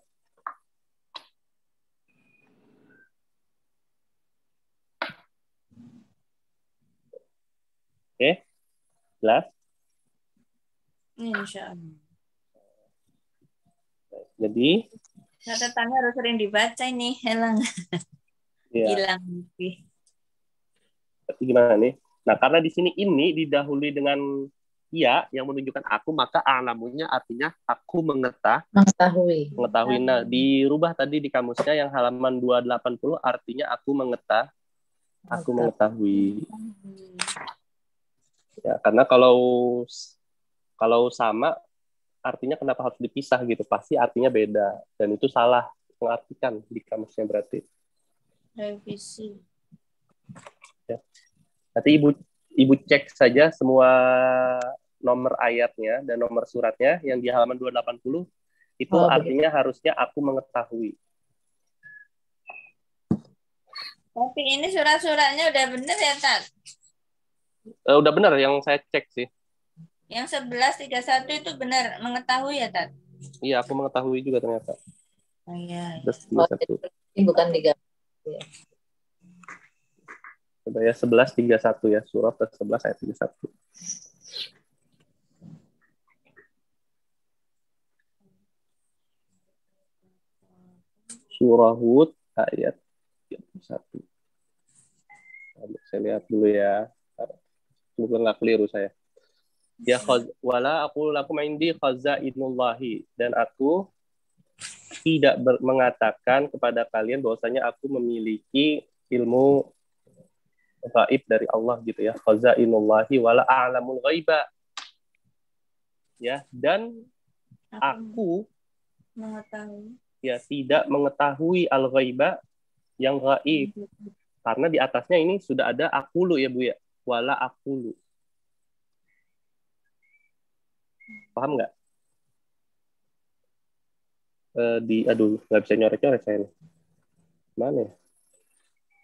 Oke, jelas? Insya Allah. Jadi catatannya harus sering dibaca ini, Helang. Ya. Hilang. Tapi gimana nih? Nah, karena di sini ini didahului dengan ya yang menunjukkan aku, maka a'lamunya artinya aku mengetahui. Nah, dirubah tadi di kamusnya yang halaman 280 artinya aku mengetahui. Ya, karena kalau sama artinya kenapa harus dipisah gitu? Pasti artinya beda dan itu salah mengartikan di kamusnya berarti. Revisi. Ya. Nanti ibu cek saja semua nomor ayatnya dan nomor suratnya yang di halaman 280 itu artinya harusnya aku mengetahui. Tapi ini surat-suratnya udah bener ya, Tat? Udah benar yang saya cek sih. Yang 1131 itu benar mengetahui ya, Tat? Iya, aku mengetahui juga ternyata. Oh iya. Terus Ini bukan 3. Ya. Coba ya 11:31 ya, surah 11 ayat 31. Surah Hud ayat 31. Saya lihat dulu ya. Semoga nggak keliru saya. Ya wala aku lakum indi khazainullahi, dan aku tidak mengatakan kepada kalian bahwasanya aku memiliki ilmu gaib dari Allah gitu ya. Khazainullahi wala a'lamul ghaiba. Ya, dan aku mengetahui ya tidak mengetahui al-ghaiba, yang gaib. Karena di atasnya ini sudah ada akulu ya Bu ya. Wala akulu. Paham nggak? Aduh, nggak bisa nyoret-nyoret saya nih. Mana ya?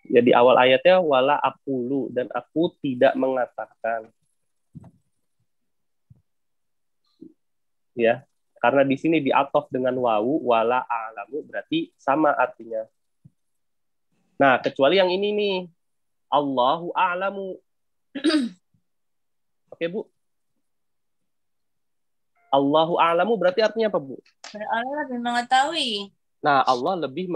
Ya di awal ayatnya wala akulu, dan aku tidak mengatakan. Ya, karena di sini diatof dengan wawu wala a'lamu, berarti sama artinya. Nah, kecuali yang ini nih. Allahu a'lamu. Oke, Bu. Allahu a'lamu berarti artinya apa, Bu? Allah lebih mengetahui. Nah, Allah lebih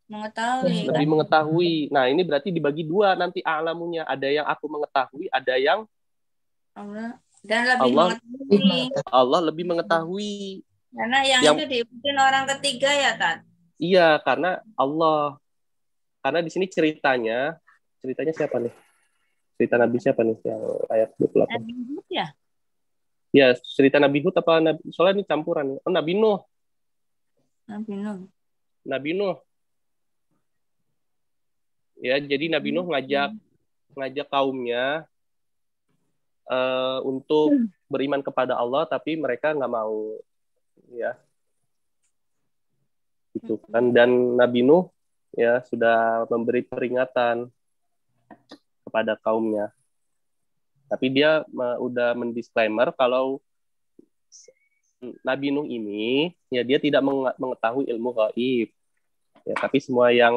Mengetahui. lebih mengetahui. Nah, ini berarti dibagi dua nanti a'lamunya. Ada yang aku mengetahui, ada yang Allah dan lebih mengetahui. Allah lebih mengetahui. Karena yang itu diikutin orang ketiga ya, Tat? Iya, karena Allah. Karena di sini ceritanya siapa nih? Cerita Nabi siapa nih yang ayat 28? Nabi Hud ya? Ya, cerita Nabi Hud apa Nabi? Soalnya ini campuran. Oh, Nabi Nuh. Nabi Nuh. Ya, jadi Nabi Nuh ngajak kaumnya untuk beriman kepada Allah, tapi mereka nggak mau, ya. Gitu kan. Dan Nabi Nuh ya sudah memberi peringatan kepada kaumnya. Tapi dia udah mendisklaimer kalau Nabi Nuh ini ya dia tidak mengetahui ilmu gaib. Ya, tapi semua yang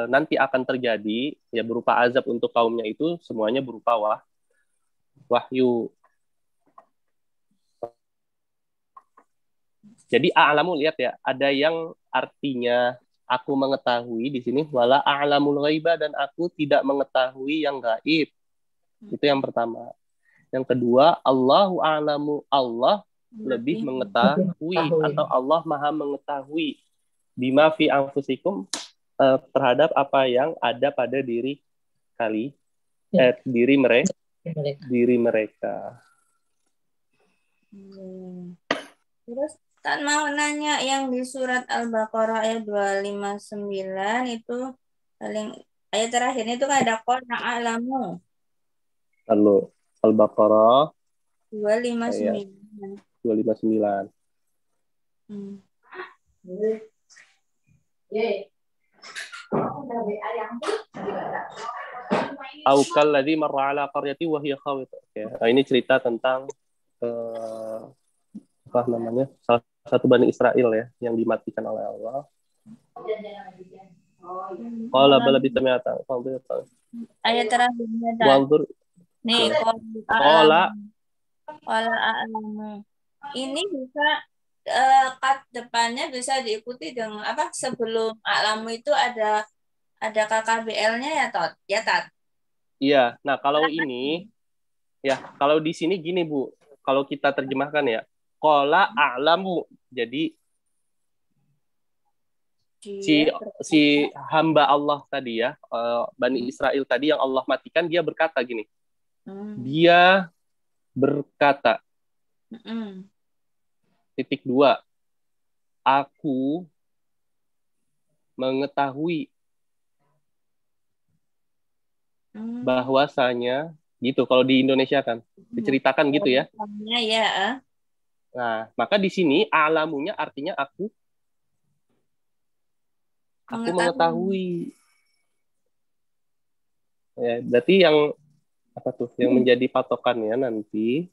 nanti akan terjadi ya berupa azab untuk kaumnya itu semuanya berupa wahyu. Jadi a'lamu, lihat ya, ada yang artinya aku mengetahui di sini wala a'lamul ghaiba, dan aku tidak mengetahui yang gaib. Itu yang pertama. Yang kedua, Allahu a'lamu, Allah lebih mengetahui atau Allah Maha mengetahui bima fi anfusikum, terhadap apa yang ada pada diri mereka. Terus Tan mau nanya yang di surat Al-Baqarah ayat 259 itu paling ayat terakhirnya itu kan ada qul na'lamu. Lalu Al-Baqarah 259. 259. Aukal ladzi marra ala qaryati wa hiya khawiyah. Ini cerita tentang apa namanya? Salah satu Bani Israel ya yang dimatikan oleh Allah. Qala bala bisami'ata. Ayat terakhirnya nih qala a'lamu. Ini bisa kat depannya bisa diikuti dengan apa, sebelum a'lamu itu ada KKBL-nya ya, Tot? Ya, Tat? Iya. Nah, kalau ini ya, kalau di sini gini, Bu. Kalau kita terjemahkan ya, qala a'lamu. Jadi si hamba Allah tadi ya, Bani Israel tadi yang Allah matikan, dia berkata gini. Dia berkata, titik 2, aku mengetahui bahwasanya, gitu kalau di Indonesia kan diceritakan gitu ya. Nah, maka di sini alamunya artinya aku mengetahui. Ya, berarti yang apa tuh yang menjadi patokannya nanti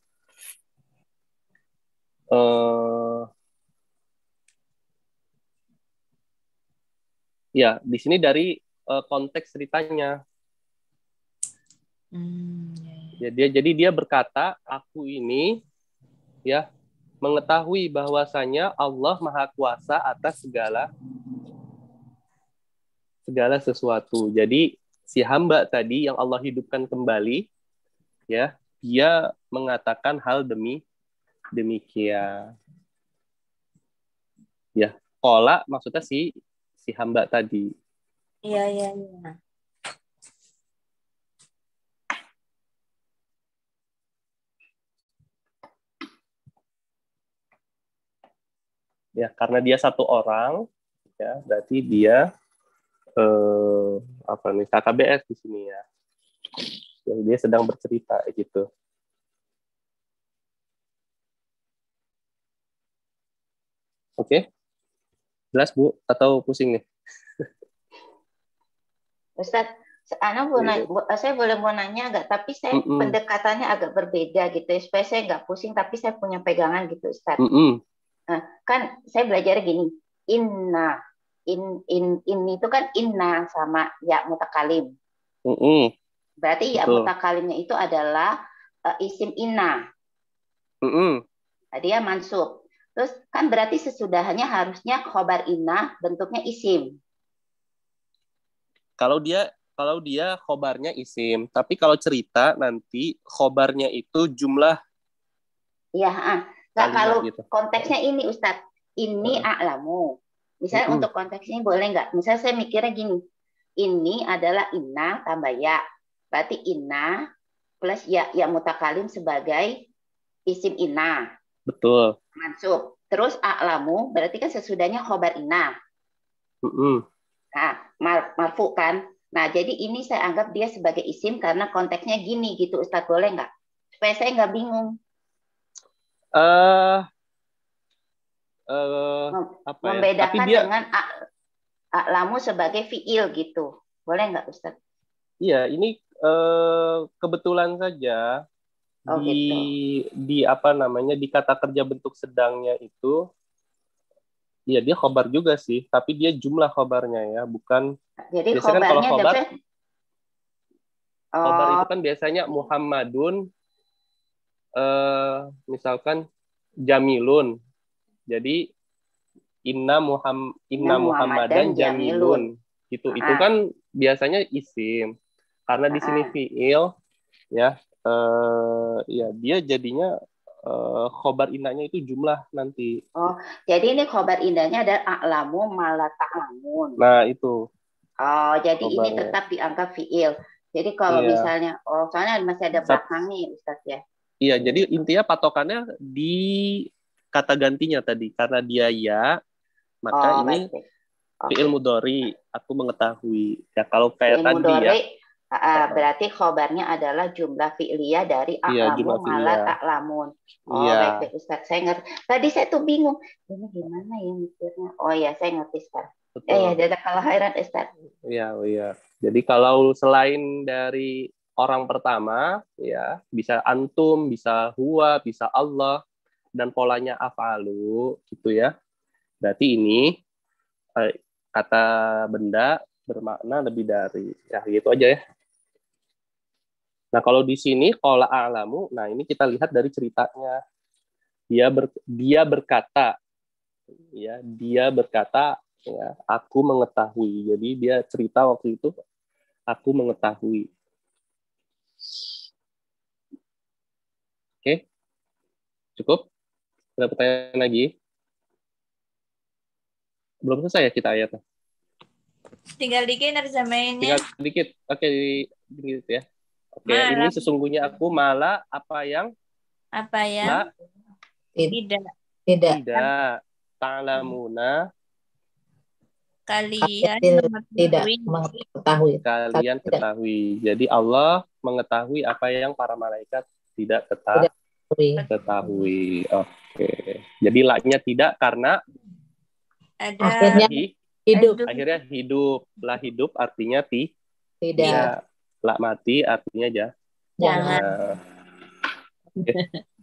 Ya, di sini dari konteks ceritanya. Jadi dia berkata, aku ini ya mengetahui bahwasanya Allah Maha Kuasa atas segala sesuatu. Jadi si hamba tadi yang Allah hidupkan kembali, ya, dia mengatakan hal demikian. Ya, qala maksudnya si hamba tadi. Iya. Ya, karena dia satu orang, ya, berarti dia KKBS di sini ya. Yang dia sedang bercerita gitu. Oke? Jelas, Bu? Atau pusing nih? Ustaz, saya boleh mau nanya nggak? Tapi saya pendekatannya agak berbeda gitu ya. Supaya saya nggak pusing, tapi saya punya pegangan gitu, Ustaz. Nah, kan saya belajar gini, inna, ini itu kan inna sama ya mutakalim. Berarti ya mutakalimnya itu adalah isim inna. Dia mansub. Terus kan berarti sesudahnya harusnya khobar inna bentuknya isim. Kalau dia khobarnya isim, tapi kalau cerita nanti khobarnya itu jumlah. Iya, nggak kalau gitu. Konteksnya ini Ustadz, ini a'lamu. Misalnya untuk konteks ini boleh nggak? Misalnya saya mikirnya gini, ini adalah inna tambah ya. Berarti inna plus ya mutakalim sebagai isim inna. Betul. Mansub. Terus a'lamu berarti kan sesudahnya khobar inna. Nah, marfu kan. Nah, jadi ini saya anggap dia sebagai isim karena konteksnya gini gitu, Ustadz, boleh nggak? Supaya saya nggak bingung. Membedakan dengan a'lamu sebagai fi'il gitu. Boleh nggak, Ustadz? Iya, ini kebetulan saja di kata kerja bentuk sedangnya itu. Iya, dia khobar juga sih, tapi dia jumlah khobarnya ya, bukan. Jadi khobarnya kalau khobar itu kan biasanya Muhammadun, misalkan Jamilun. Jadi Inna Muhammadan Jamilun. Gitu. Itu kan biasanya isim. Karena di sini fi'il, ya, ya dia jadinya khobar indahnya itu jumlah nanti. Oh, jadi ini khobar indahnya ada a'lamu malah ta'lamun. Nah, itu. Oh, jadi khobarnya ini tetap dianggap fi'il. Jadi kalau misalnya, soalnya masih ada belakangnya Ustaz ya. Iya, jadi intinya patokannya di kata gantinya tadi. Karena dia ya, maka ini fi'il mudhari, aku mengetahui. Ya, kalau kayak fi'il tadi mudhari, ya. Berarti khobarnya adalah jumlah fi'liyah dari a'lamu malah ta'lamun. Oh, baik Ustaz, saya ngerti. Tadi saya tuh bingung, ini gimana ya mikirnya? Oh ya, saya ngerti sekarang. Ya, jazakallahu khairan Ustaz. Iya. Jadi kalau selain dari orang pertama, ya, bisa antum, bisa huwa, bisa Allah, dan polanya af'alu, gitu ya. Berarti ini kata benda bermakna lebih dari. Ya, gitu aja ya. Nah, kalau di sini qala a'lamu, nah ini kita lihat dari ceritanya. Dia berkata, ya, ya, aku mengetahui. Jadi dia cerita waktu itu, aku mengetahui. Oke, cukup? Ada pertanyaan lagi? Belum selesai ya kita ayatnya? Tinggal dikit narjamainnya. Tinggal dikit. Oke, dikit ya. Oke, ini sesungguhnya aku malah apa yang tidak ta'lamuna kalian ketahui. Jadi Allah mengetahui apa yang para malaikat tidak ketahui. Oke. Jadi la-nya tidak karena ada akhirnya hidup. La hidup artinya tidak. Tidak. La mati artinya jangan.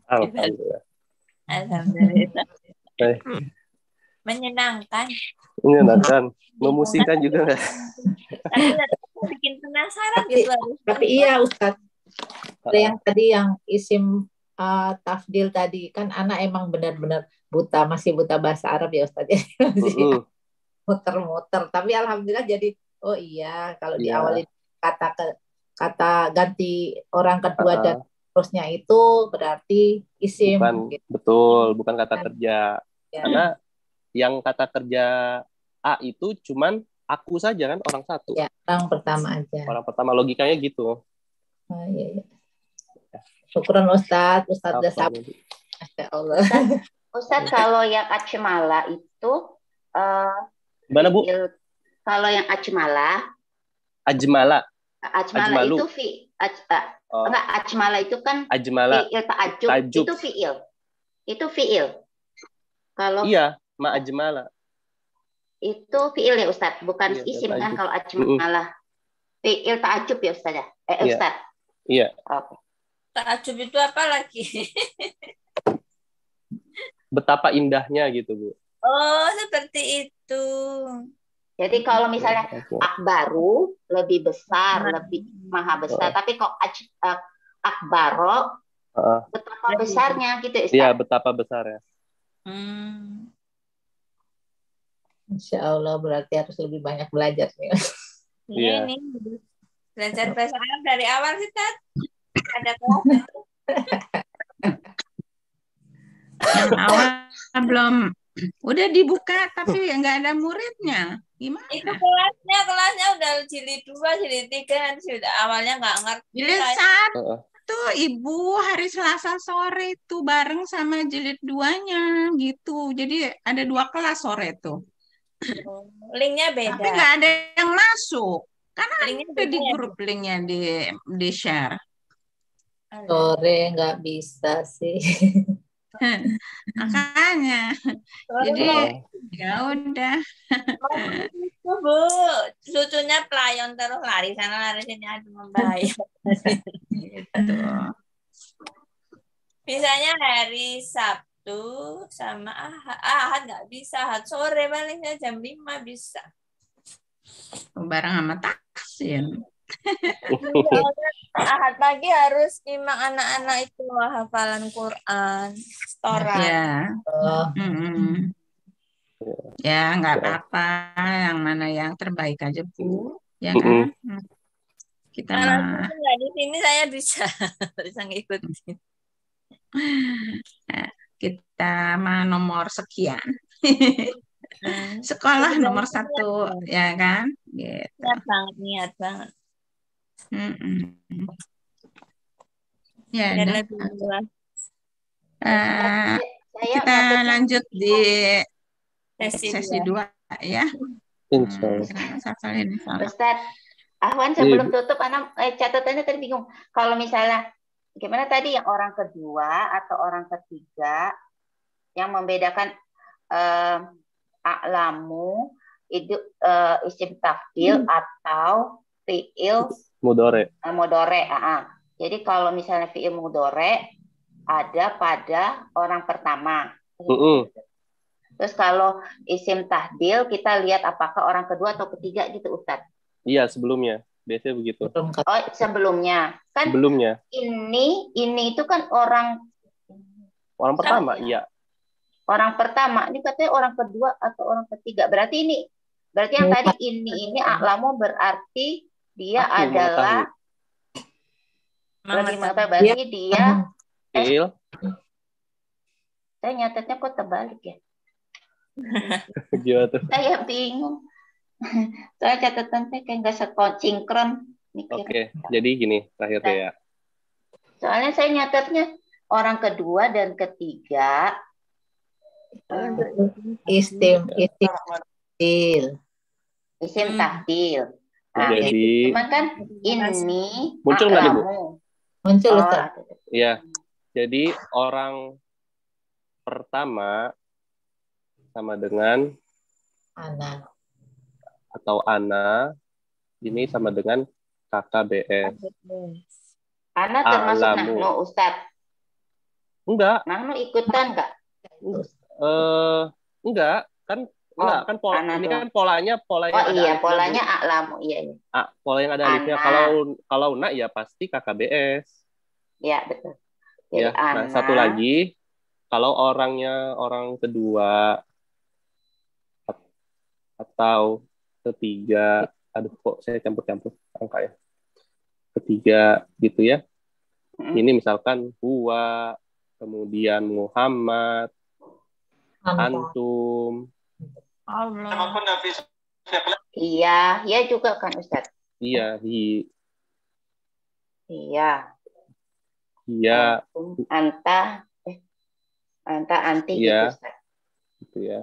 Alhamdulillah. Alhamdulillah. Menyenangkan. Menyenangkan. Memusikkan juga nggak? Tapi bikin penasaran gitu. Tapi iya Ustadz. Yang tadi yang isim tafdil tadi kan anak emang benar-benar buta, masih buta bahasa Arab ya Ustadz. Muter-muter. Tapi alhamdulillah jadi oh iya kalau di awal kata ganti orang kedua dan terusnya itu berarti isim. Bukan, gitu. Betul, bukan kata kerja. Karena yang kata kerja A itu cuman aku saja kan, orang satu. Ya, orang pertama aja. Orang pertama, logikanya gitu. Oh, iya. Syukuran Ustadz udah sabar. Masya Allah. Ustadz kalau yang ajmala itu Mana Bu? Kalau yang ajmala Ajmalu. itu enggak, ajmala itu kan fi'il ta'ajjub. Itu fi'il. Kalau iya, ma ajmala. Itu fi'il ya Ustadz, bukan isim kan kalau ajmala. Fi'il ta'ajjub ya Ustadz ya? Ustadz. Iya. Oke. Ta'ajjub itu apa lagi? Betapa indahnya gitu, Bu. Oh, seperti itu. Jadi kalau misalnya akbaru lebih besar, lebih maha besar, tapi kok akbaro betapa besarnya gitu Ustaz. Iya, betapa besar ya. Insya Allah berarti harus lebih banyak belajar nih. Iya nih, belajar bahasa Arab dari awal sih, Tat. Ada kelas. Yang awal belum, udah dibuka tapi nggak ada muridnya. Gimana? Itu kelasnya udah jilid 2, jilid 3 sudah awalnya nggak ngerti. Jilid 1 Ibu hari Selasa sore itu bareng sama jilid 2-nya gitu. Jadi ada 2 kelas sore tuh. Linknya beda. Tapi nggak ada yang masuk. Karena ada di grup linknya di share. Sore nggak bisa sih. Makanya. Jadi ya udah. Bu, cucunya pelayan terus lari sana lari sini, aduh membayar. Gitu. Misalnya hari Sabtu sama Ahad nggak bisa, Ahad sore palingnya jam 5 bisa. Bareng sama Taksin. Ahad pagi harus imam anak-anak itu hafalan Quran, setoran. Ya. Ya nggak apa-apa, yang mana yang terbaik aja Bu, ya kan? Kita nggak di sini saya bisa ngikutin. Kita mah nomor sekian. Sekolah nomor 1 ya kan? Gitu. Niat banget. Ya, kita lanjut di sesi 2 ya. Ustaz, Ahwan sebelum tutup, anak catatannya tadi bingung. Kalau misalnya gimana tadi yang orang kedua atau orang ketiga yang membedakan a'lamu itu isim tafdil atau fi'il mudhari. Jadi kalau misalnya fi'il mudhari ada pada orang pertama. Terus kalau isim tahdil kita lihat apakah orang kedua atau ketiga gitu Ustaz. Iya, sebelumnya. Biasanya begitu. Oh, sebelumnya. Kan sebelumnya. Ini itu kan orang pertama, iya. Orang pertama. Ini katanya orang kedua atau orang ketiga. Berarti yang tadi ini a'lamu berarti dia adalah lebih mengetahui. Berarti dia saya nyatetnya kok terbalik ya. Saya bingung. Soalnya catatan saya kayak nggak sinkron. Oke, jadi gini terakhir ya. Soalnya saya nyatetnya orang kedua dan ketiga. Isim tahdil. Jadi cuman kan ini muncul nggak nih Bu? Muncul. Iya. Jadi orang pertama sama dengan Ana atau Ana ini sama dengan KKBS. Ana termasuk nahnu Ustaz? Enggak. Nahnu ikutan enggak? Enggak. Kan enggak, kan pola ini kan polanya yang ada iya, alifnya, polanya a'lamu, iya. Pola yang ada alifnya. Kalau na ya pasti KKBS. Iya, betul. Jadi ya. Nah, satu lagi, kalau orangnya orang kedua atau ketiga, aduh kok saya campur-campur angka ya. Ketiga gitu ya. Ini misalkan huwa, kemudian Muhammad, antum. Allah. Iya, iya juga kan Ustaz. Iya, Iya. Iya. Anta, anti iya. gitu Ustaz. Gitu ya.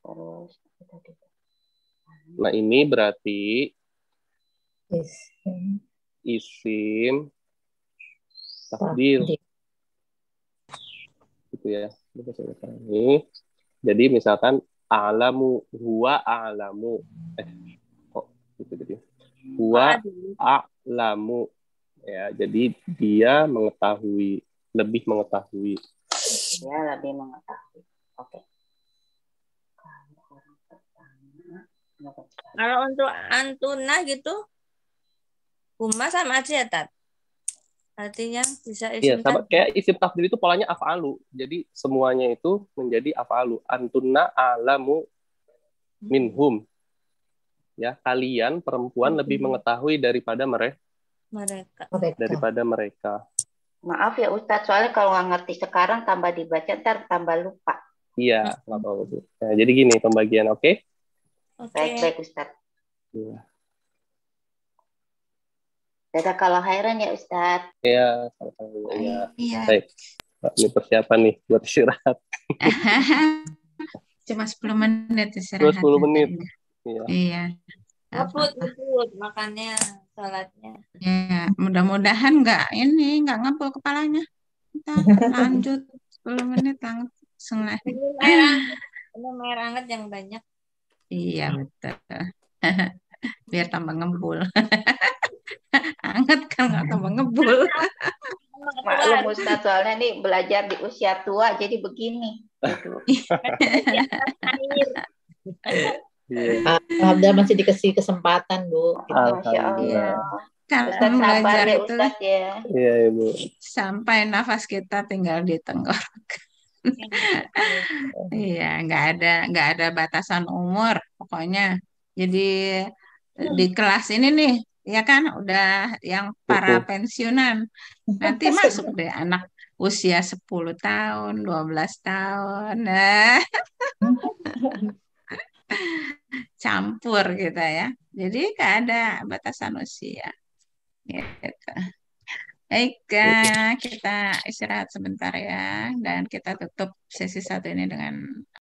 Terus nah, ini berarti isim takdir. Gitu ya. Ini. Jadi misalkan a'lamu, huwa a'lamu. Gitu jadi. Huwa a'lamu. Ya, jadi dia mengetahui, lebih mengetahui. Ya, lebih mengetahui. Oke. Kalau untuk antuna gitu, huma sama aja ya, Tat? Artinya bisa isim sama kayak isim takdir itu polanya af'alu. Jadi semuanya itu menjadi af'alu. Antunna a'lamu minhum. Ya, kalian perempuan lebih mengetahui daripada mereka. Daripada mereka. Maaf ya Ustadz, soalnya kalau nggak ngerti sekarang tambah dibaca ntar tambah lupa. Iya, nggak apa-apa. Nah, jadi gini pembagian, oke? Baik Ustadz. Iya. Dadah kalau khairan ya Ustadz. Iya, iya. Baik. Ini persiapan nih buat istirahat. Cuma 10 menit istirahat. 10 menit. Iya. Ngebut makannya, salatnya. Ya, mudah-mudahan nggak ngebul kepalanya. Kita lanjut 10 menit langsung lah. Minum air hangat yang banyak. Iya, betul. Biar tambah ngebul. Hangat kan nggak tambah ngebul. Maklum Ustaz, soalnya nih belajar di usia tua jadi begini. Alhamdulillah masih dikasih kesempatan, Bu. Masya Allah. Kan belajar ya, itu Ustaz, ya. Iya, Ibu. Sampai nafas kita tinggal di tenggorokan. Iya, nggak ada batasan umur pokoknya. Jadi di kelas ini nih, ya kan udah yang para pensiunan. Nanti masuk deh anak usia 10 tahun, 12 tahun. Nah. Campur gitu ya. Jadi nggak ada batasan usia. Gitu. Baik, kita istirahat sebentar ya. Dan kita tutup sesi 1 ini dengan